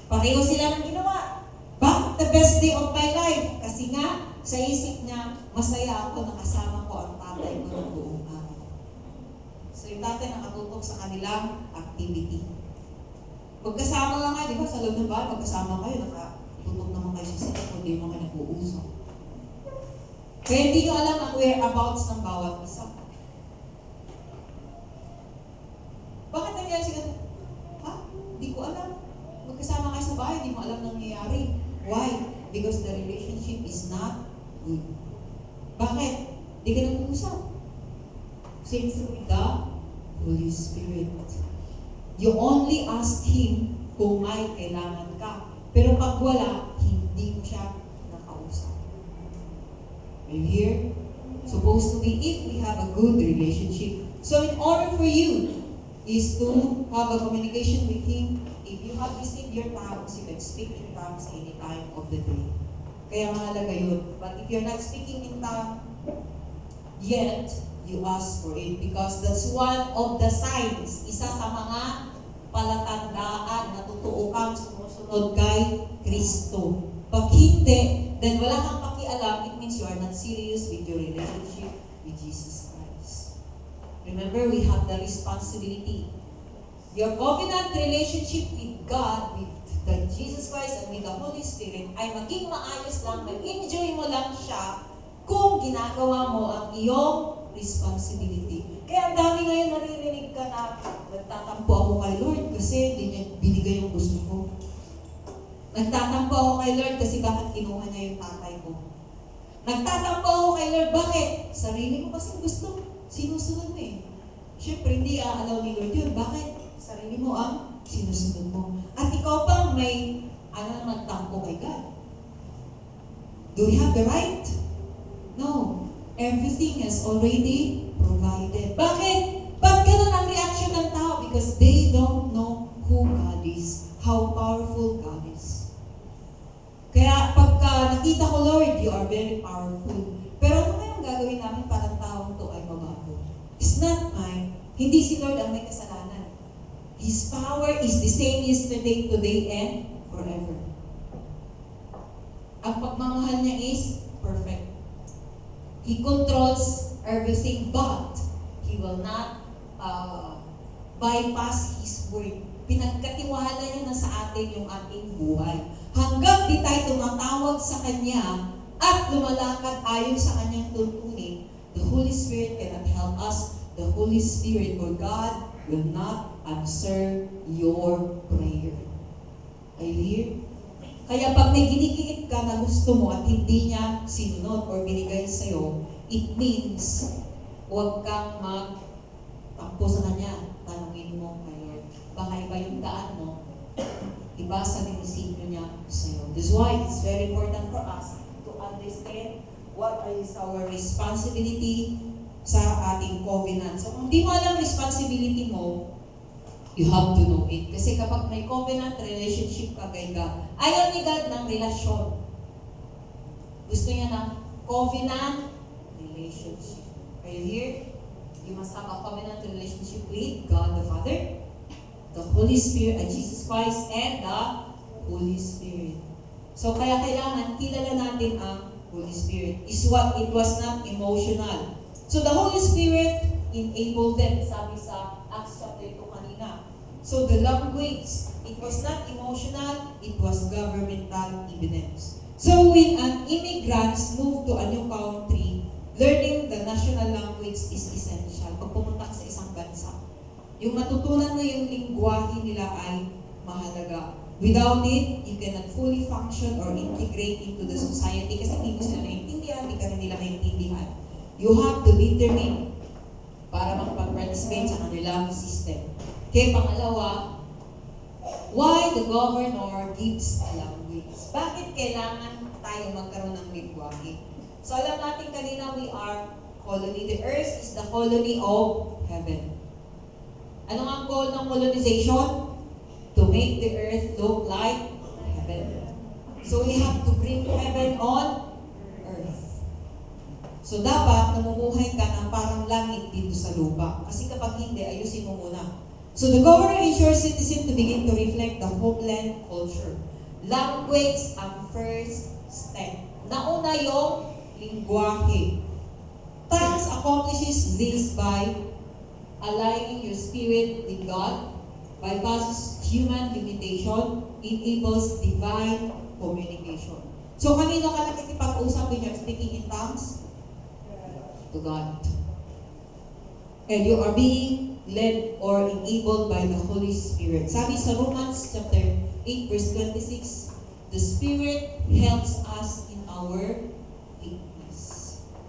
Pareho sila ng ginawa. Bakit the best day of my life? Kasi nga, sa isip niya, masaya ako nakasama ko ang tatay ko ng buong araw. So yung tatay nakatutok sa kanilang activity. Magkasama lang kayo, di ba? Sa loob ng bahay, magkasama kayo, nakatutok naman kayo sa sila, kung di mo kayo nag-uusap. Kaya hindi nyo alam ang whereabouts ng bawat isa. Bakit nangyari siya? Ha? Hindi ko alam. Magkasama kayo sa bahay, di mo alam nangyayari. Why? Because the relationship is not good. Bakit? Di ka nag-uusap. Same through the Holy Spirit. You only ask Him kung may kailangan ka. Pero pag wala, hindi mo siya nakausap. Are you here? Supposed to be if we have a good relationship. So in order for you is to have a communication with Him, if you have received your tongues, you can speak in tongues any time of the day. Kaya mahalaga yun. But if you're not speaking in tongues yet, you ask for it because that's one of the signs. Isa sa mga palatandaan na totoo kang sumusunod kay Kristo. Pag hindi, then wala kang pakialam, it means you are not serious with your relationship with Jesus Christ. Remember, we have the responsibility. Your covenant relationship with God, with Jesus Christ and with the Holy Spirit ay maging maayos lang, mag-enjoy mo lang siya kung ginagawa mo ang iyong responsibility. Kaya ang dami ngayon naririnig ka na nagtatampo ako kay Lord kasi hindi niya binigay yung gusto ko. Nagtatampo ako kay Lord kasi bakit kinuha niya yung tatay ko. Nagtatampo ako kay Lord. Bakit? Sarili mo kasi gusto. Sinusunod mo eh. Siyempre, hindi aalaw ni Lord yun. Bakit? Sarili mo ang sinusunod mo. At ikaw pang may magtampo kay God. Do we have the right? No. Everything is already provided. Bakit? Ba't ganun ang reaction ng tao? Because they don't know who God is. How powerful God is. Kaya pagka nakita ko, Lord, you are very powerful. Pero ano kayang gagawin namin para ang taong to ay mabago? It's not mine. Hindi si Lord ang may kasalanan. His power is the same yesterday, today, and forever. Ang pagmamahal niya is perfect. He controls everything, but He will not bypass His word. Pinagkatiwala niya na sa atin yung ating buhay. Hanggang di tayo tumatawag sa Kanya at lumalakad ayon sa Kanyang tuntunin, the Holy Spirit cannot help us. The Holy Spirit or God will not answer your prayer. Are you here? Kaya pag may ginigiit ka na gusto mo at hindi niya sinunod or binigay sa'yo, it means huwag kang magtampo sa Kanya. Tanungin mo kay Lord. Baka iba yung daan mo. Iba sa dinisigno niya sa'yo. This is why it's very important for us to understand what is our responsibility sa ating covenant. So kung di mo alam responsibility mo, you have to know it. Kasi kapag may covenant relationship ka kay God, ayaw ni God ng relasyon. Gusto niya ng covenant relationship. Are you here? You must have a covenant relationship with God the Father, the Holy Spirit, Jesus Christ, and the Holy Spirit. So kaya kailangan kilala natin ang Holy Spirit. It was not emotional. So the Holy Spirit enabled them, sabi sa Acts chapter 2 kanina. So the language, it was not emotional, it was governmental evidence. So when an immigrants move to a new country, learning the national language is essential. Pag pumunta ka sa isang bansa, yung matutunan mo yung lingwahe nila ay mahalaga. Without it, you cannot fully function or integrate into the society kasi hindi mo sila naiintindihan, hindi ka rin nila maintindihan. You have to determine para makapag-participate sa kanilang system. Kaya pangalawa, why the governor gives a language? Bakit kailangan tayo magkaroon ng lingwahe? So alam natin kanina, we are colony. The earth is the colony of heaven. Ano ang goal ng colonization? To make the earth look like heaven. So we have to bring heaven on earth. So dapat namumuhay ka ng parang langit dito sa lupa. Kasi kapag hindi, ayusin mo muna. So the governor ensures citizens to begin to reflect the homeland culture. Language ang first step. Nauna yung lingwahe. Tongues accomplishes this by aligning your spirit with God, bypasses human limitation, enables divine communication. So kanino ka nakikipag-usap when you're speaking in tongues? To God. And you are being led or enabled by the Holy Spirit. Sabi sa Romans chapter 8 verse 26, the Spirit helps us in our weakness.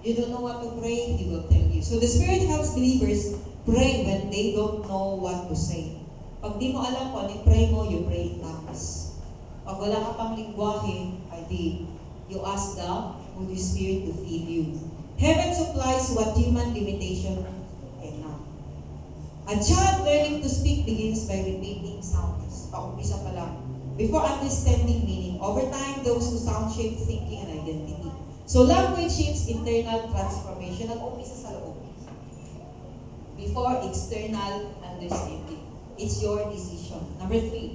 You don't know what to pray, He will tell you. So the Spirit helps believers pray when they don't know what to say. Pag di mo alam kung ano pray mo, you pray in tongues. Pag wala ka pang lingwahe, ay di, you ask the Holy Spirit to feed you. Heaven supplies what human limitation cannot. A child learning to speak begins by repeating sounds. Paumpisa pa lang. Before understanding meaning, over time, those who sound shape thinking and identity. So language shapes internal transformation. Nag-umpisa sa loob. Before external understanding. It's your decision. Number 3.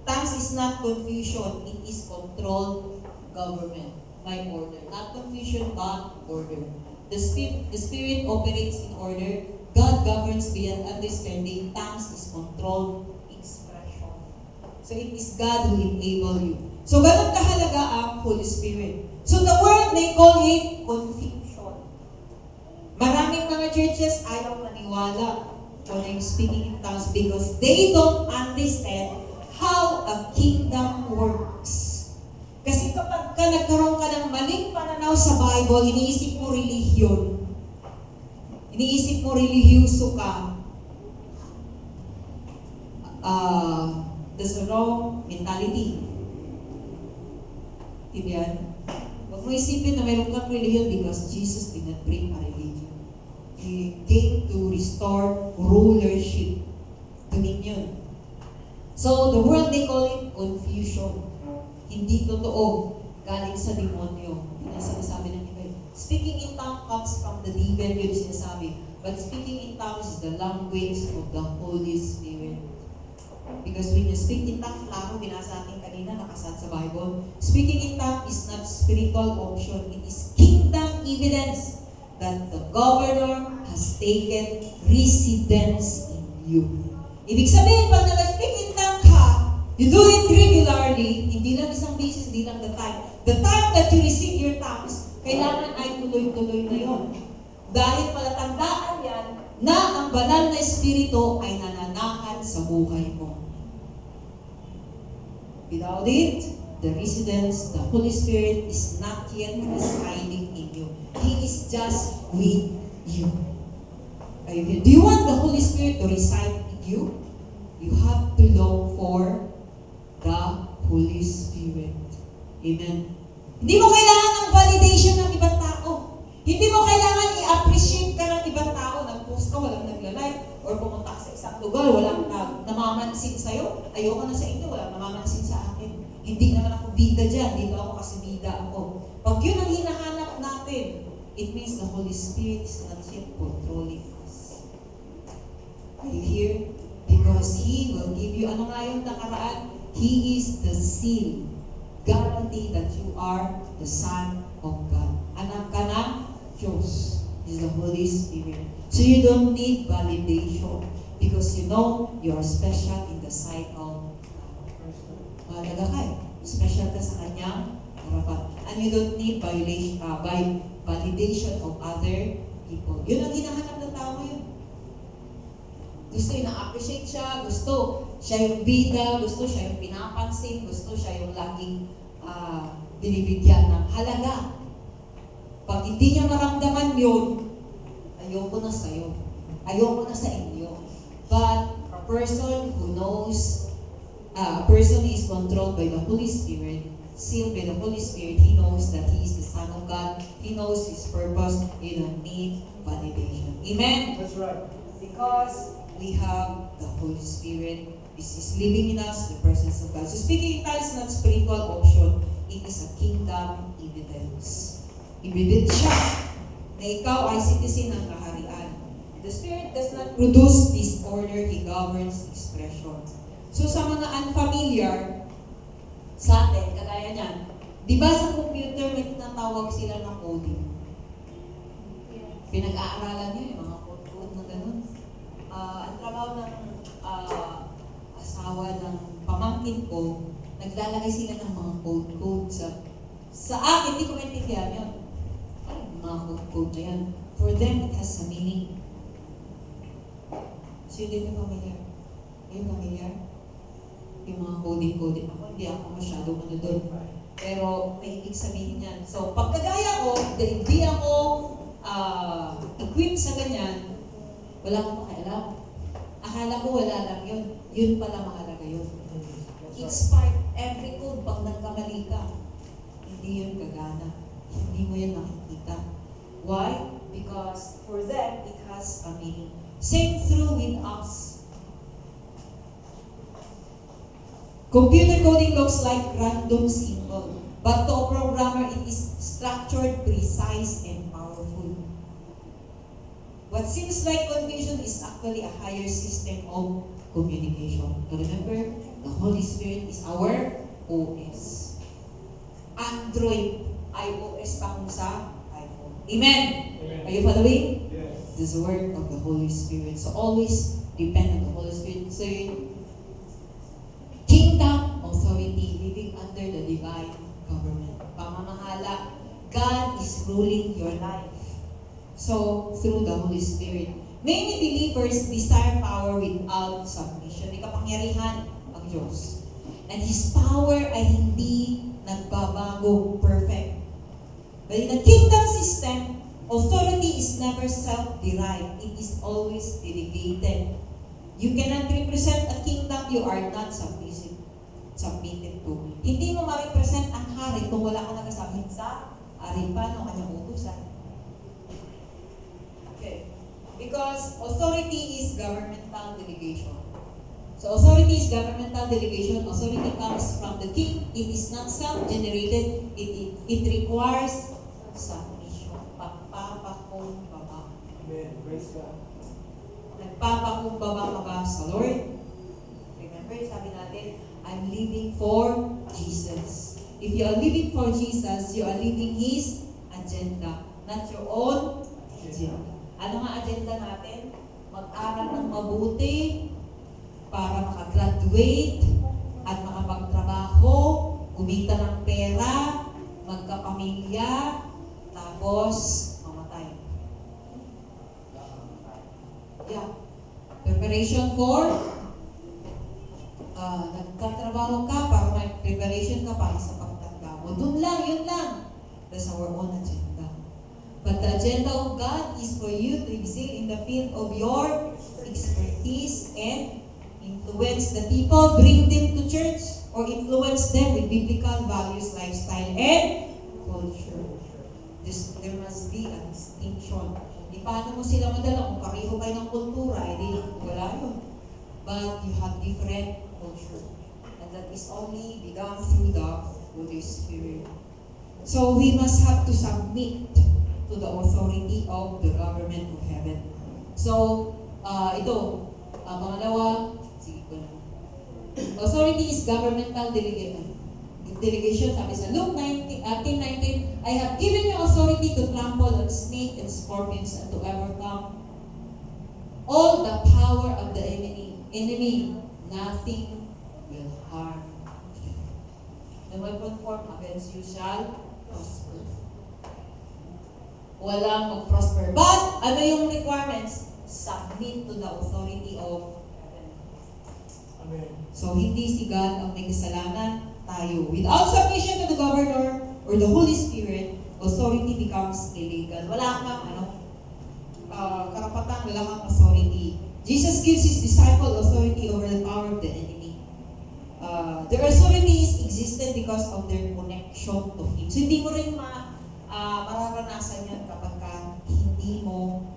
Tongues is not confusion. It is controlled government by order. Not confusion, but order. The Spirit operates in order. God governs beyond understanding. Tongues is controlled expression. So it is God who enable you. So ganun kahalaga ang Holy Spirit. So the world may call it confusion. Maraming mga churches ayaw maniwala kung yung speaking in tongues because they don't understand how a kingdom works. Kasi kapag ka nagkaroon ka ng maling pananaw sa Bible, iniisip mo relihiyon. Iniisip mo relihiyoso ka. That's the wrong mentality. Diyan? Huwag mo isipin na mayroon kang relihiyon because Jesus did not bring a religion. He came to restore rulership, dominion. So, the world, they call it confusion. Hindi totoo. Galing sa demonyo. Yun ang sinasabi ng iba. Speaking in tongues comes from the devil, yun sinasabi. But speaking in tongues is the language of the Holy Spirit. Because when you speak in tongues, klaro, binasa natin kanina, nakasat sa Bible. Speaking in tongues is not spiritual option. It is kingdom evidence that the governor has taken residence in you. Ibig sabihin, pag nag-speak in tongues ka, you do it regularly, hindi lang isang beses, hindi lang the time. The time that you receive your tongues, kailangan ay tuloy-tuloy na yun. Dahil palatandaan yan na ang banal na espiritu ay nananahan sa buhay mo. Without it, the residence, the Holy Spirit is not yet residing in you. He is just with you. Are you here? Do you want the Holy Spirit to reside in you? You have to long for the Holy Spirit. Amen. Hindi mo kailangan ng validation ng ibang tao. Hindi mo kailangan i-appreciate ka ng ibang tao. Nag-post ka, walang nagla-like. Or pumunta ka sa isang lugar, walang namamansin sa'yo. Ayoko na sa inyo, walang namamansin sa akin. Hindi naman ako bida dyan. Dito ako kasi bida ako. Pag yun ang hinahanap natin, it means the Holy Spirit is not yet controlling us. Are you here? Because He will give you, ano nga yung nakaraan? He is the seal. Guarantee that you are the Son of God. Anak ka ng Diyos. Is the Holy Spirit. So you don't need validation because you know you are special in the sight of mahalaga ka eh. Special ka sa Kanyang harapan. And you don't need validation of other people. Yun ang hinahanap ng tao yun. Gusto yung na-appreciate siya, gusto siya yung bida, gusto siya yung pinapansin, gusto siya yung laging binibigyan ng halaga. Pag hindi niya maramdaman yun, ayoko na sa'yo. Ayoko na sa inyo. But a person who knows, a person who is controlled by the Holy Spirit, sealed by the Holy Spirit, he knows that he is the Son of God. He knows his purpose. He don't need validation. Amen? That's right. Because we have the Holy Spirit. This is living in us, the presence of God. So speaking in tongues is not spiritual option. It is a kingdom evidence. Evidence siya na ikaw ay citizen ng kaharian. The Spirit does not produce disorder. He governs expression. So sa mga unfamiliar sa atin, kagaya niyan, di ba sa computer may tinatawag sila ng coding? Pinag-aaralan niyo yung mga code-code na ganun. Ang trabaho ng asawa ng pamangkin ko, naglalagay sila ng mga code-code sa akin, hindi ko maintindihan yun. Mga code-code na yan. For them, it has a meaning. So, hindi na familiar. Yung familiar? Yung mga coding-coding. Ako, hindi ako masyadong ano doon. Pero, may ibig sabihin yan. So, pagkagaya ko, dahil hindi ako equipped sa ganyan, wala akong pakialam. Akala ko wala lang yun. Yun pala mahalaga yun. It's part, every code, pag nagkamali ka, hindi yun gagana. Hindi mo yun nakikita. Why? Because for them, it has a meaning. Same through with us. Computer coding looks like random symbol, but to a programmer, it is structured, precise, and powerful. What seems like confusion is actually a higher system of communication. Remember, the Holy Spirit is our OS. Android, iOS pa kung sa iPhone. Amen? Amen. Are you following? Yes. This is the work of the Holy Spirit. So always depend on the Holy Spirit. So kingdom authority, living under the divine government. Pamamahala. God is ruling your life. So, through the Holy Spirit. Many believers desire power without submission. May kapangyarihan ang Diyos. And His power ay hindi nagbabago, perfect. But in the kingdom system, authority is never self-derived. It is always delegated. You cannot represent a kingdom you are not submitted to. Hindi mo ma-represent ang hari kung wala ka nagkasabit sa aripan o kanyang utusan. Okay. Because authority is governmental delegation. So authority is governmental delegation. Authority comes from the king. It is not self-generated. It requires submission. Pagpapakumbaba. Amen. Praise God. Nagpapakumbaba ka ba sa Lord? Remember, sabi natin, I'm living for Jesus. If you are living for Jesus, you are living His agenda, not your own agenda. Ano nga agenda natin? Mag-aral ng mabuti para makagraduate at makapagtrabaho, kumita ng pera, magkapamilya, tapos mamatay. Yeah. Preparation for nagtatrabaho ka para may preparation ka para sa pagtanda mo. Doon lang, yun lang. That's our own agenda. But the agenda of God is for you to excel in the field of your expertise and influence the people, bring them to church, or influence them with biblical values, lifestyle, and culture. There must be a distinction. Di paano mo sila madala kung pareho kayo ng kultura, edi wala yun. But you have different culture. And that is only begun through the Holy Spirit. So we must have to submit to the authority of the government of heaven. So, pangalawa, sige ko na. Authority is governmental delegation. Sabi sa Luke 18:19, I have given you authority to trample on snake and scorpions and to overcome all the power of the enemy. Nothing will harm you. The weapon formed against you shall prosper. Walang mag-prosper. But, ano yung requirements? Submit to the authority of heaven. Amen. So, hindi si God ang may kasalanan, tayo. Without submission to the governor or the Holy Spirit, authority becomes illegal. Wala kang, karapatan, wala kang authority. Jesus gives His disciple authority over the power of the enemy. Their authority is existed because of their connection to Him. So, hindi mo rin mararanasan yan kapag hindi mo,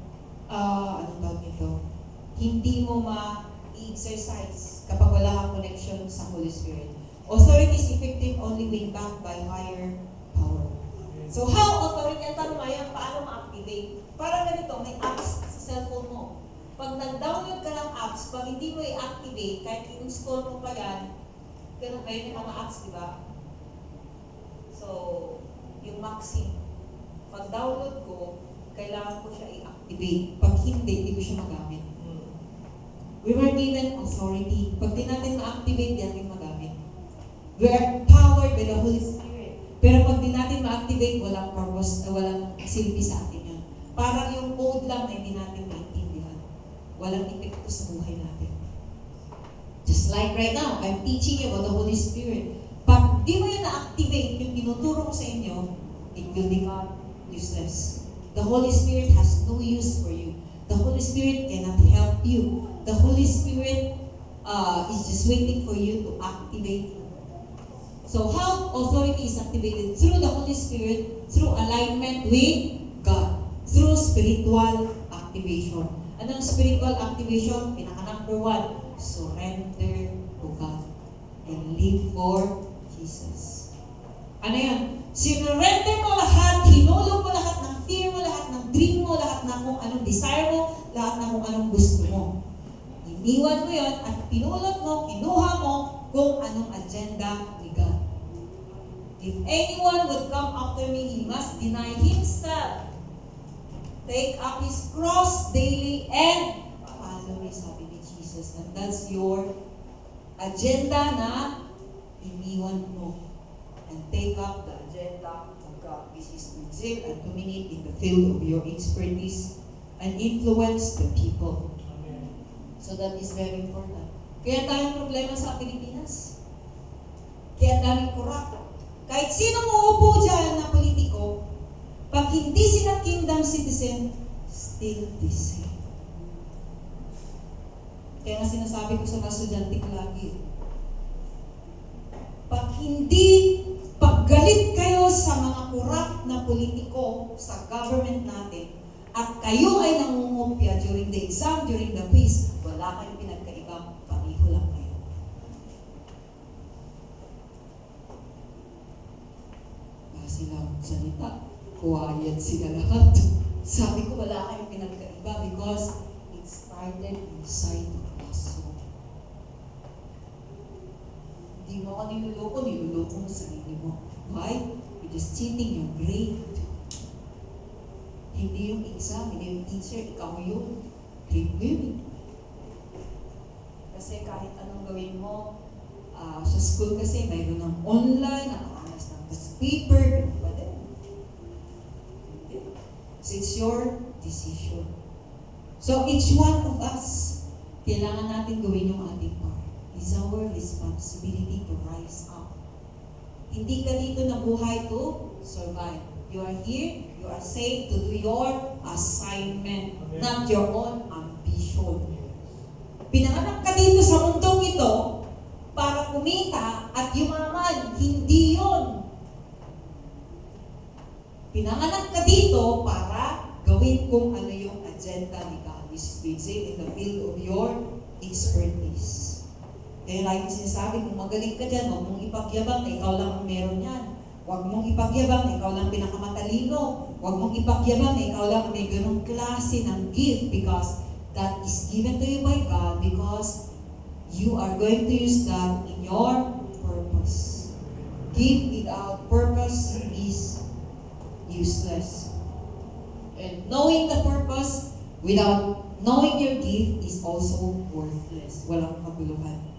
hindi mo ma-exercise kapag wala kang connection sa Holy Spirit. Authority is effective only when backed by higher power. So how authority? Ang tanong ngayon, paano ma-activate? Parang ganito, may apps sa cellphone mo. Pag nag-download ka ng apps, pag hindi mo i-activate, kahit i-install mo pa yan, ganun kayo yung mga apps, di ba? So, yung Maxim, pag download ko, kailangan ko siya i-activate. Pag hindi ko siya magamit. We were given authority. Pag di natin ma-activate, di natin magamit. We are powered by the Holy Spirit. Pero pag di natin ma-activate, walang purpose, walang silbi sa atin yun. Parang yung code lang na hindi natin maintindihan. Walang epekto sa buhay natin. Just like right now, I'm teaching you about the Holy Spirit. Pag di mo yan na-activate, yung tinuturo ko sa inyo, it will become useless. The Holy Spirit has no use for you. The Holy Spirit cannot help you. The Holy Spirit is just waiting for you to activate you. So how authority is activated? Through the Holy Spirit, through alignment with God, through spiritual activation. Anong spiritual activation? Pinaka-number 1, surrender to God and live for Jesus. Ano yan? Sinurrender mo lahat, hinulog mo lahat ng fear mo, lahat ng dream mo, lahat ng kung anong desire mo, lahat ng kung anong gusto mo. Iniwan mo yun at pinulot mo, kinuha mo kung anong agenda ni God. If anyone would come after me, he must deny himself, take up his cross daily, and follow me, sabi ni Jesus. And that's your agenda na iniwan mo. And take up the agenda of God. This is to excel and dominate in the field of your expertise and influence the people. Amen. So that is very important. Kaya tayong problema sa Pilipinas. Kaya ang daming corrupt. Kahit sino muupo dyan na politiko, pag hindi sila kingdom citizen, still the same. Kaya nga sinasabi ko sa mga estudyante ko lagi, pag galit kayo sa mga corrupt na politiko sa government natin, at kayo ay nangungupya during the exam, during the quiz, wala kayong pinagkaiba, pareho lang kayo. Silang salita, quiet sila lahat. Sabi ko, wala kayong pinagkaiba because it started inside the soul. Hindi mo ako niluloko mo sa sarili mo. Why? You're just cheating your grade. Hindi yung exam, hindi yung teacher, ikaw yung grade mo yun. Kasi kahit anong gawin mo, sa school kasi mayroon ng online, nakakalas ng test paper, ba din? So it's your decision. So each one of us, kailangan natin gawin yung ating part. It's our responsibility to rise up. Hindi ka dito nabuhay to survive. You are here, you are saved to do your assignment, not your own ambition. Pinanganak ka dito sa mundong ito para kumita at yumaman. Hindi yun. Pinanganak ka dito para gawin kung ano yung agenda ni God, which is to excel in the field of your expertise. Kaya lagi sinasabi, kung magaling ka dyan, huwag mong ipagyabang na ikaw lang ang meron yan. Huwag mong ipagyabang na ikaw lang pinakamatalino. Huwag mong ipagyabang na ikaw lang may ganong klase ng gift because that is given to you by God because you are going to use that in your purpose. Gift without purpose is useless. And knowing the purpose without knowing your gift is also worthless. Walang kabuluhan.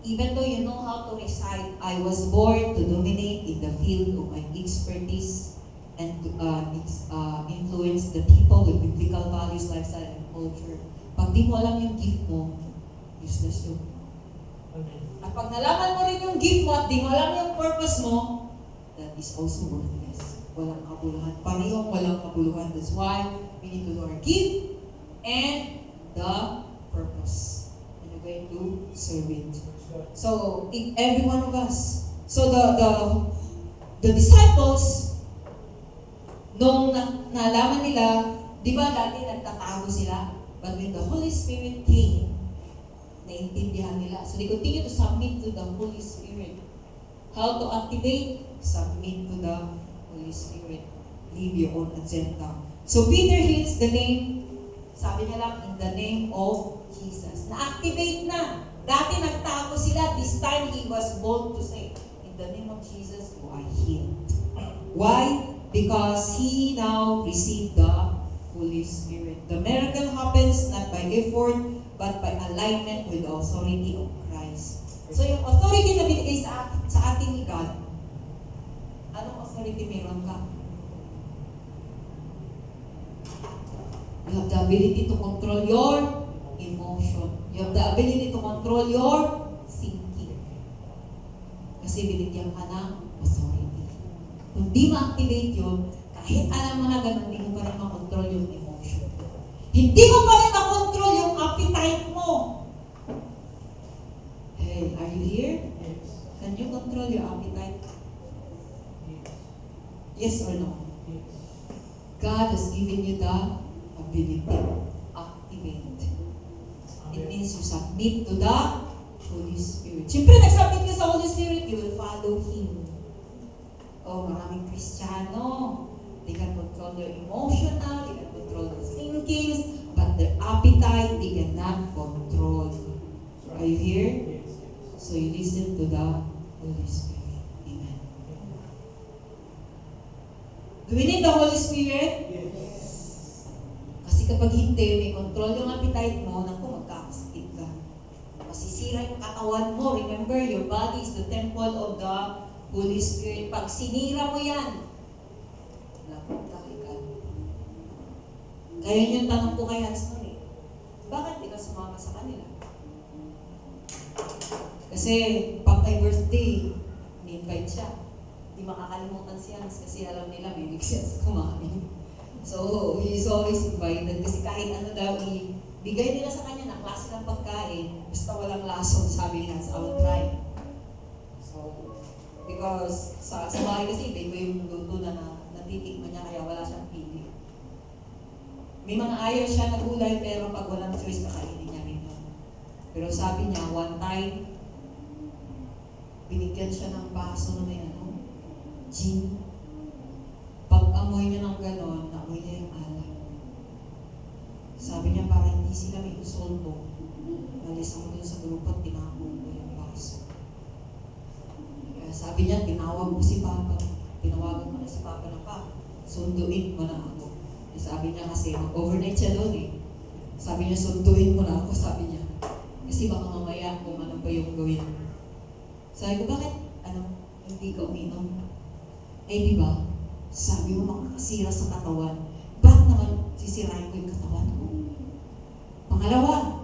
Even though you know how to recite, I was born to dominate in the field of my expertise and to influence the people with biblical values, lifestyle, and culture. Pag di mo alam yung gift mo, useless yun. At pag nalaman mo rin yung gift mo at di mo alam yung purpose mo, that is also worthless. Walang kabuluhan. Parehong walang kabuluhan. That's why we need to know our gift and the purpose. And we're going to serve it. So, every one of us. So, the disciples, nung nalaman nila, di ba dati nagtatago sila? But when the Holy Spirit came, naintindihan nila. So, they continue to submit to the Holy Spirit. How to activate? Submit to the Holy Spirit. Leave your own agenda. So, Peter heals the name, sabi niya lang, in the name of Jesus. Na-activate na. Dati nagtago sila. This time, he was bold to say, in the name of Jesus, you are healed. Why? Because he now received the Holy Spirit. The miracle happens not by effort, but by alignment with the authority of Christ. So yung authority na binigay sa atin ni God, anong authority meron ka? You have the ability to control your emotion. You have the ability to control your thinking. Kasi binigyan ka ng authority. Kung di ma-activate yun, kahit alam mo na ganun, hindi mo pa rin makontrol yung emotion. Hindi mo pa rin makontrol yung appetite mo. Hey, are you here? Yes. Can you control your appetite? Yes or no? Yes. God has given you the ability. Activate. It means you submit to the Holy Spirit. Siyempre, nag-submit ka sa Holy Spirit, you will follow Him. Oh, maraming Kristiyano. They can control their emotional, they can control their thinkings, but their appetite, they cannot control. Are you here? Yes. So you listen to the Holy Spirit. Amen. Do we need the Holy Spirit? Yes. Kasi kapag hindi, may control yung appetite mo, naku, magkakasakit ka. Masisira yung katawan mo. Remember, your body is the temple of the Holy Spirit. Pag sinira mo yan, lapot ka kay God. Kaya yung tanong ko kay Hans noon eh, bakit di ka sumama sa kanila? Kasi pag may birthday, ni-invite siya. Di makakalimutan si Hans kasi alam nila may siya kumain. So, he's always invited kasi kahit ano daw ibigay nila sa kanya na klase ng pagkain, basta walang lason, sabi ni Hans, I will try. So, because sa bahay kasi, iba yung luto na natitikman niya kaya wala siyang pili. May mga ayaw siya na gulay pero pag walang choice, kakainin niya rin yun. Pero sabi niya, one time, binigyan siya ng baso na may gin. Pag-amoy niya ng ganon, naamoy niya yung alak. Sabi niya, para hindi sila may usoldo, nalis ako dun sa grupo at tinapon ko yung baso. Kaya sabi niya, tinawag mo si Papa. Tinawagan mo na si Papa na pa. Sunduin mo na ako. Sabi niya kasi, mag-overnight siya doon eh. Sabi niya, sunduin mo na ako, sabi niya. Kasi baka mamaya kung ano pa yung gawin. Sabi ko, bakit? Hindi ka uminom? Eh di ba? Sabi mo makakasira sa katawan. Ba't naman sisirain ko yung katawan ko? Pangalawa,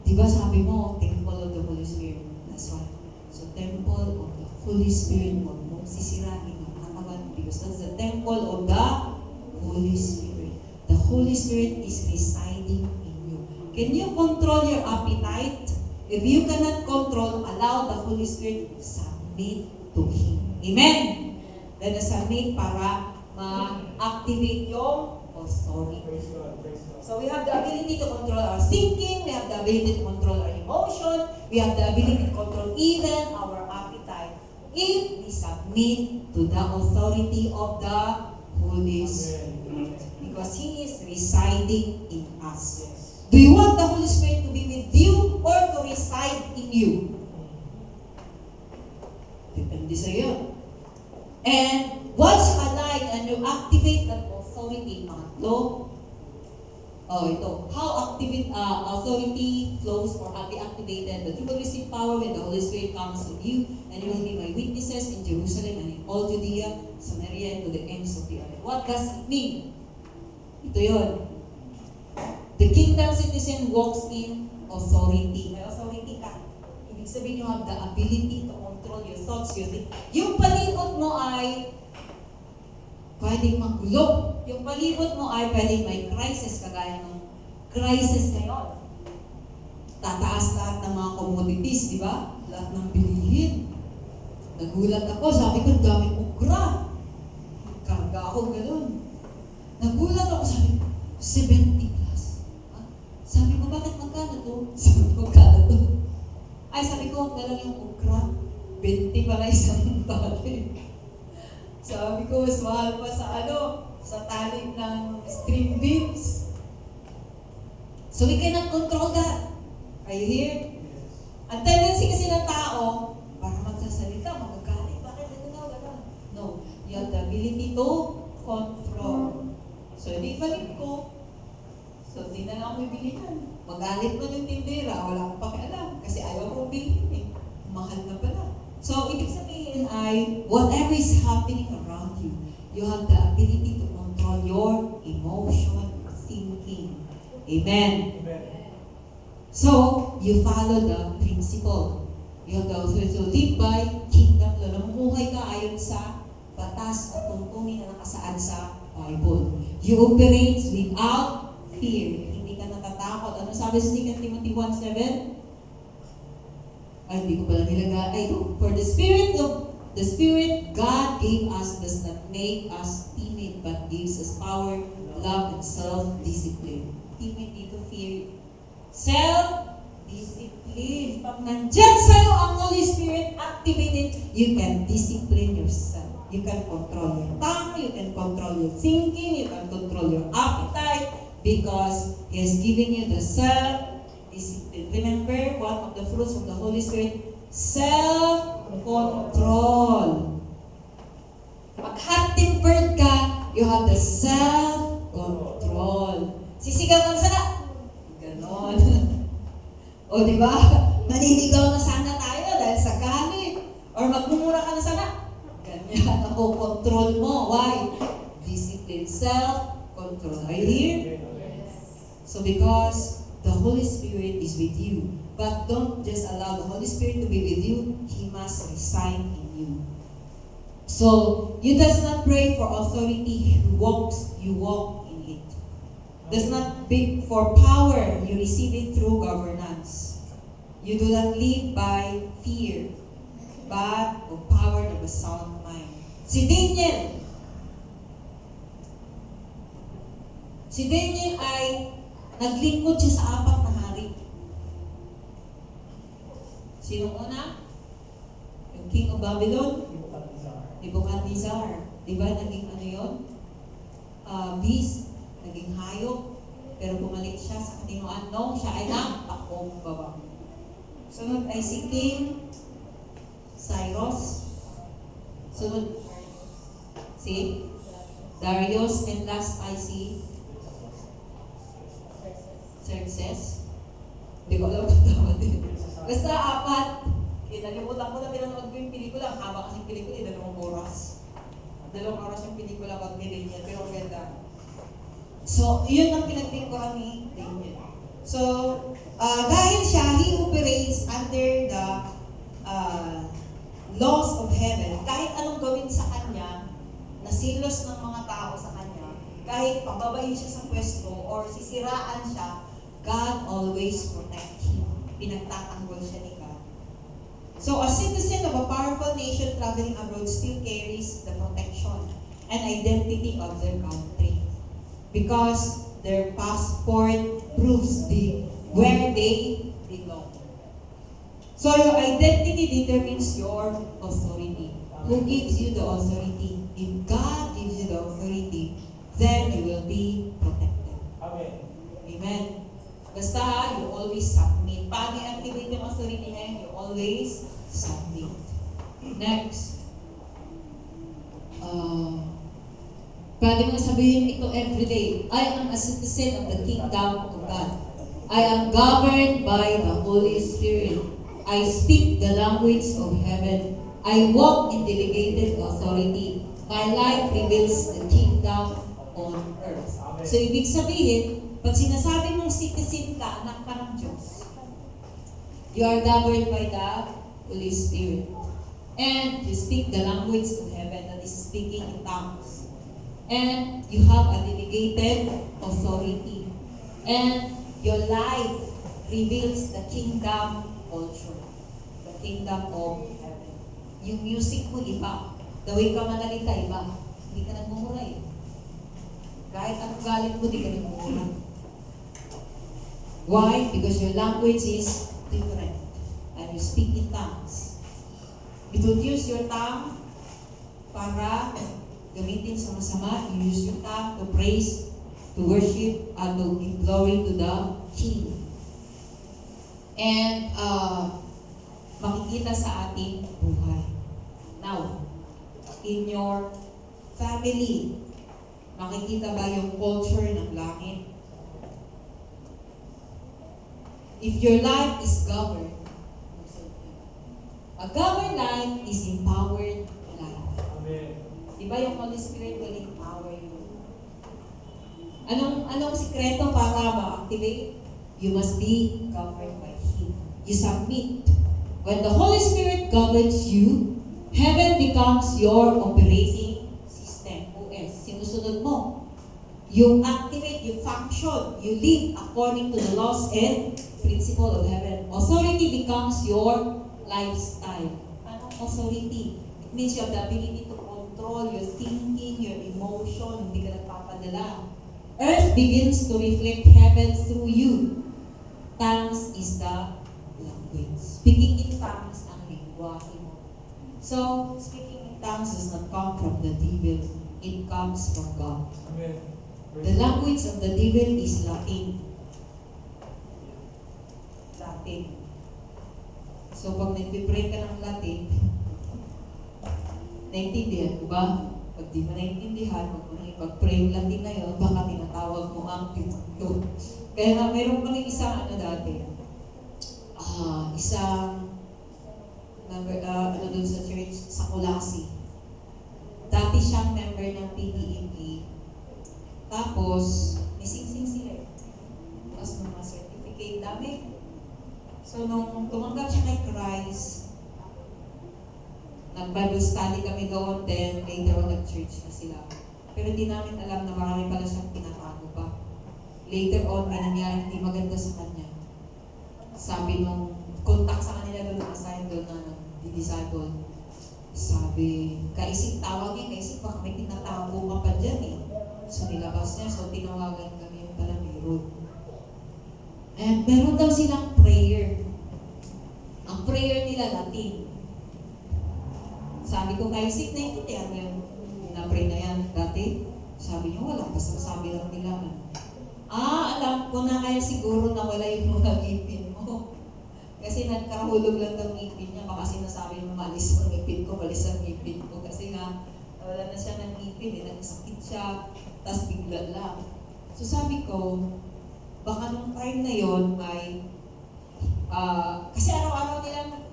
di ba sabi mo, temple of the Holy Spirit. That's why. So, temple of the Holy Spirit, huwag mo sisirain ang katawan mo because that's the temple of the Holy Spirit. The Holy Spirit is residing in you. Can you control your appetite? If you cannot control, allow the Holy Spirit to submit to Him. Amen? Then submit para ma-activate yung authority. Praise God. Praise God. So we have the ability to control our thinking, we have the ability to control our emotion, we have the ability to control even our appetite if we submit to the authority of the Holy Spirit. Because He is residing in us. Yes. Do you want the Holy Spirit to be with you or to reside in you? Depende sa iyo. And once you align and you activate that authority, pangatlo, ito, how authority flows or be activated, that you will receive power when the Holy Spirit comes with you, and you will be my witnesses in Jerusalem and in all Judea, Samaria, and to the ends of the earth. What does it mean? Ito yun. The kingdom citizen walks in authority. May authority ka. Ibig sabihin, you have the ability to control your thoughts, your things. Yung palibot mo ay pwedeng magulo. Yung palibot mo ay pwedeng may crisis, kagaya ng crisis ngayon. Tataas lahat ng mga commodities, di ba? Lahat ng bilihin. Nagulat ako, sabi ko, daming ukra. Karga ako ganun. Nagulat ako, sabi ko, 70 plus. Ha? Sabi ko, bakit magkano to? Sabi ko, magkano to? Ay, sabi ko, galang yung ukra. 20 pala isang tali. Sabi ko, mas mahal pa sa tali ng string beans. So we cannot control that. Are you here? Ang tendency kasi ng tao, para magsasalita, magagalit, bakit gano'n? No, you have the ability to control. So, hindi balik ko. So, hindi na lang ako bibilihan. Magalit mo yung tindera, wala akong pakialam. Kasi ayaw kong bilhin eh. Mahal na pala. So, ibig sabihin ay, whatever is happening around you, you have the ability to control your emotion, your thinking. Amen. Amen. So, you follow the principle. You have the authority to live by kingdom law. Namumuhay ka ayon sa batas at tuntunin na nakasaad sa Bible. You operate without fear. Hindi ka natatakot. Ano sabi sa 2 Timothy 1:7? Ay, hindi ko pala nilagay. For the Spirit God gave us does not make us timid, but gives us power, love, and self-discipline. Timid dito, fear. Self-discipline. Pag nandyan sa'yo ang Holy Spirit activated, you can discipline yourself. You can control your tongue, you can control your thinking, you can control your appetite, because He has given you the self-discipline. Remember, one of the fruits of the Holy Spirit, self-control. Pag hot-tempered ka, you have the self-control. Sisigaw ka sana. Ganon. O diba? Naninigaw na sana tayo dahil sa galit. Or magmumura ka na sana. Ganyan. Ako, control mo. Why? Discipline. Self-control. Are you here? So because the Holy Spirit is with you, But don't just allow the Holy Spirit to be with you. He must reside in you. So, you does not pray for authority. You walk in it. Does not beg for power. You receive it through governance. You do not live by fear, but of power of a sound mind. Si Daniel ay naglingkod siya sa 4 na hari. Sino una? Yung King of Babylon? Nebuchadnezzar. Diba naging ano yun? Beast. Naging hayop. Pero bumalik siya sa katinoan. No, siya ay nagpakumbaba. Sunod ay si King Cyrus. Sunod si Darius. And last ay si Xerxes. Hindi ko alam kung tama din. Basta 4. Nalimutan ko na pinanood ko yung pelikula. Ang haba kasing pelikula, 2 oras. 2 oras yung pelikula pag ni Daniel. Pero ang ganda. So, yun ang pinagpingkuran ni Daniel. So, dahil siya, he operates under the laws of heaven. Kahit anong gawin sa kanya, nasilos ng mga tao sa kanya, kahit pababain siya sa pwesto or sisiraan siya, God always protect him. Pinagtatanggol siya ni God. So, a citizen of a powerful nation traveling abroad still carries the protection and identity of their country because their passport proves where they belong. So, your identity determines your authority. Who gives you the authority? If God gives you the authority, then you will be protected. Amen. Amen. Basta, you always submit. Paano i-activate yung authority na yun? You always submit. Next. Pwede mo sabihin ito everyday. I am a citizen of the kingdom of God. I am governed by the Holy Spirit. I speak the language of heaven. I walk in delegated authority. My life reveals the kingdom on earth. So, ibig sabihin, pag sinasabi mong citizen ka, anak ka ng Diyos, you are governed by the Holy Spirit. And you speak the language of heaven, that is speaking in tongues. And you have a delegated authority. And your life reveals the kingdom culture, the kingdom of heaven. Yung music mo, iba. The way ka manalita, iba. Hindi ka nagmumura eh. Kahit anong galit mo, hindi ka nagmumura. Why? Because your language is different. And you speak in tongues. You don't use your tongue para gamitin sa masama. You use your tongue to praise, to worship, and to give glory to the King. And makikita sa ating buhay. Now, in your family, makikita ba yung culture ng langit? If your life is governed, a governed life is empowered life. Amen. Diba yung Holy Spirit will empower you? Anong sikreto para ma-activate? You must be governed by Him. You submit. When the Holy Spirit governs you, heaven becomes your operating system. OS. Sinusunod mo. You activate, you function, you live according to the laws and principle of heaven. Authority becomes your lifestyle. Anong authority? It means you have the ability to control your thinking, your emotion, hindi ka nagpapadala. Earth begins to reflect heaven through you. Tongues is the language. Speaking in tongues ang lingwahe mo. So, speaking in tongues does not come from the devil. It comes from God. Amen. The language of the devil is Latin. Latin. So, pag nagpipray ka ng Latin, naintindihan ko ba? Pag di mo naintindihan, huwag mo na ipag-pray yung Latin na yun, baka tinatawag mo ang demonyo. Kaya nga, mayroon pa rin isang dati. Isang doon sa church, sa Kulasi. Dati siyang member ng PDMA. Tapos, may sing-sing sila. Tapos mga certificate dami. So, nung tumanggap siya kay Christ, nag-Bible study kami doon, then later on nag-church na sila. Pero hindi namin alam na marami pala siyang pinatago pa. Later on, may nangyari hindi maganda sa kanya. Sabi nung contact sa kanila doon, assign doon na nag-disciple, sabi, kaisip tawag niya, kaisip baka may tinatago ka pa dyan eh. So nilabas niya, so tinawagan kami yung pala meron. And meron daw silang prayer. Ang prayer nila Latin. Sabi ko, kaisip naiintindihan mo yung na-pray na yan dati? Sabi niya, wala, basta sabi lang nila. Alam ko na kaya siguro nawala yung mga ngipin mo. Kasi nagkahulog lang ng ngipin niya, baka sinasabi mo malis ang ngipin ko, malis ang ngipin ko. Kasi nga, nawala na siya ng ngipin, nagsakit siya, tapos bigla lang. So sabi ko, baka nung time na yon ay, kasi araw-araw nila,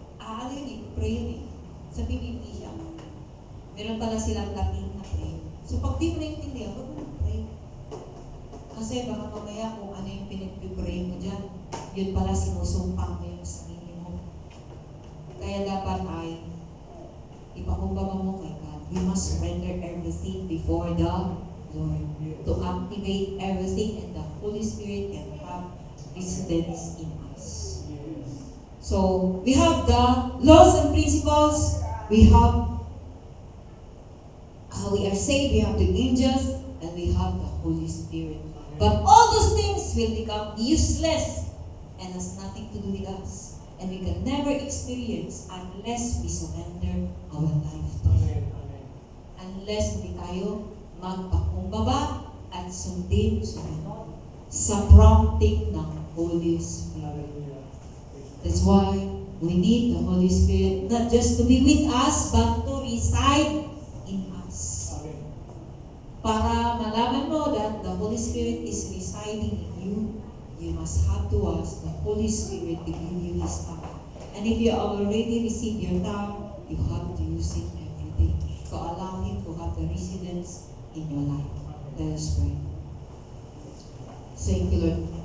pray yun eh. Sa PBB siya. Meron pala silang Latin na pray. So pag di mo naintindihan, huwag mo na pray. Kasi baka mamaya kung ano yung pinag-pray mo dyan, yun pala sinusumpa mo yung sarili mo. Kaya dapat ay ipakumbaba mo kay God. We must surrender everything before the Lord to activate everything, and the Holy Spirit can have residence in us. So we have the laws and principles. We have how we are saved. We have the angels, and we have the Holy Spirit. But all those things will become useless and has nothing to do with us. And we can never experience unless we surrender our life to Him. Unless hindi tayo magpakumbaba at sundin sa prompting ng Holy Spirit. That's why we need the Holy Spirit not just to be with us, but to reside in us. Para malaman mo that the Holy Spirit is residing in you, you must have to ask the Holy Spirit to give you His tongue. And if you already received your tongue, you have to use it every day. So allow Him to have the residence in your life. Let us pray. Thank you, Lord.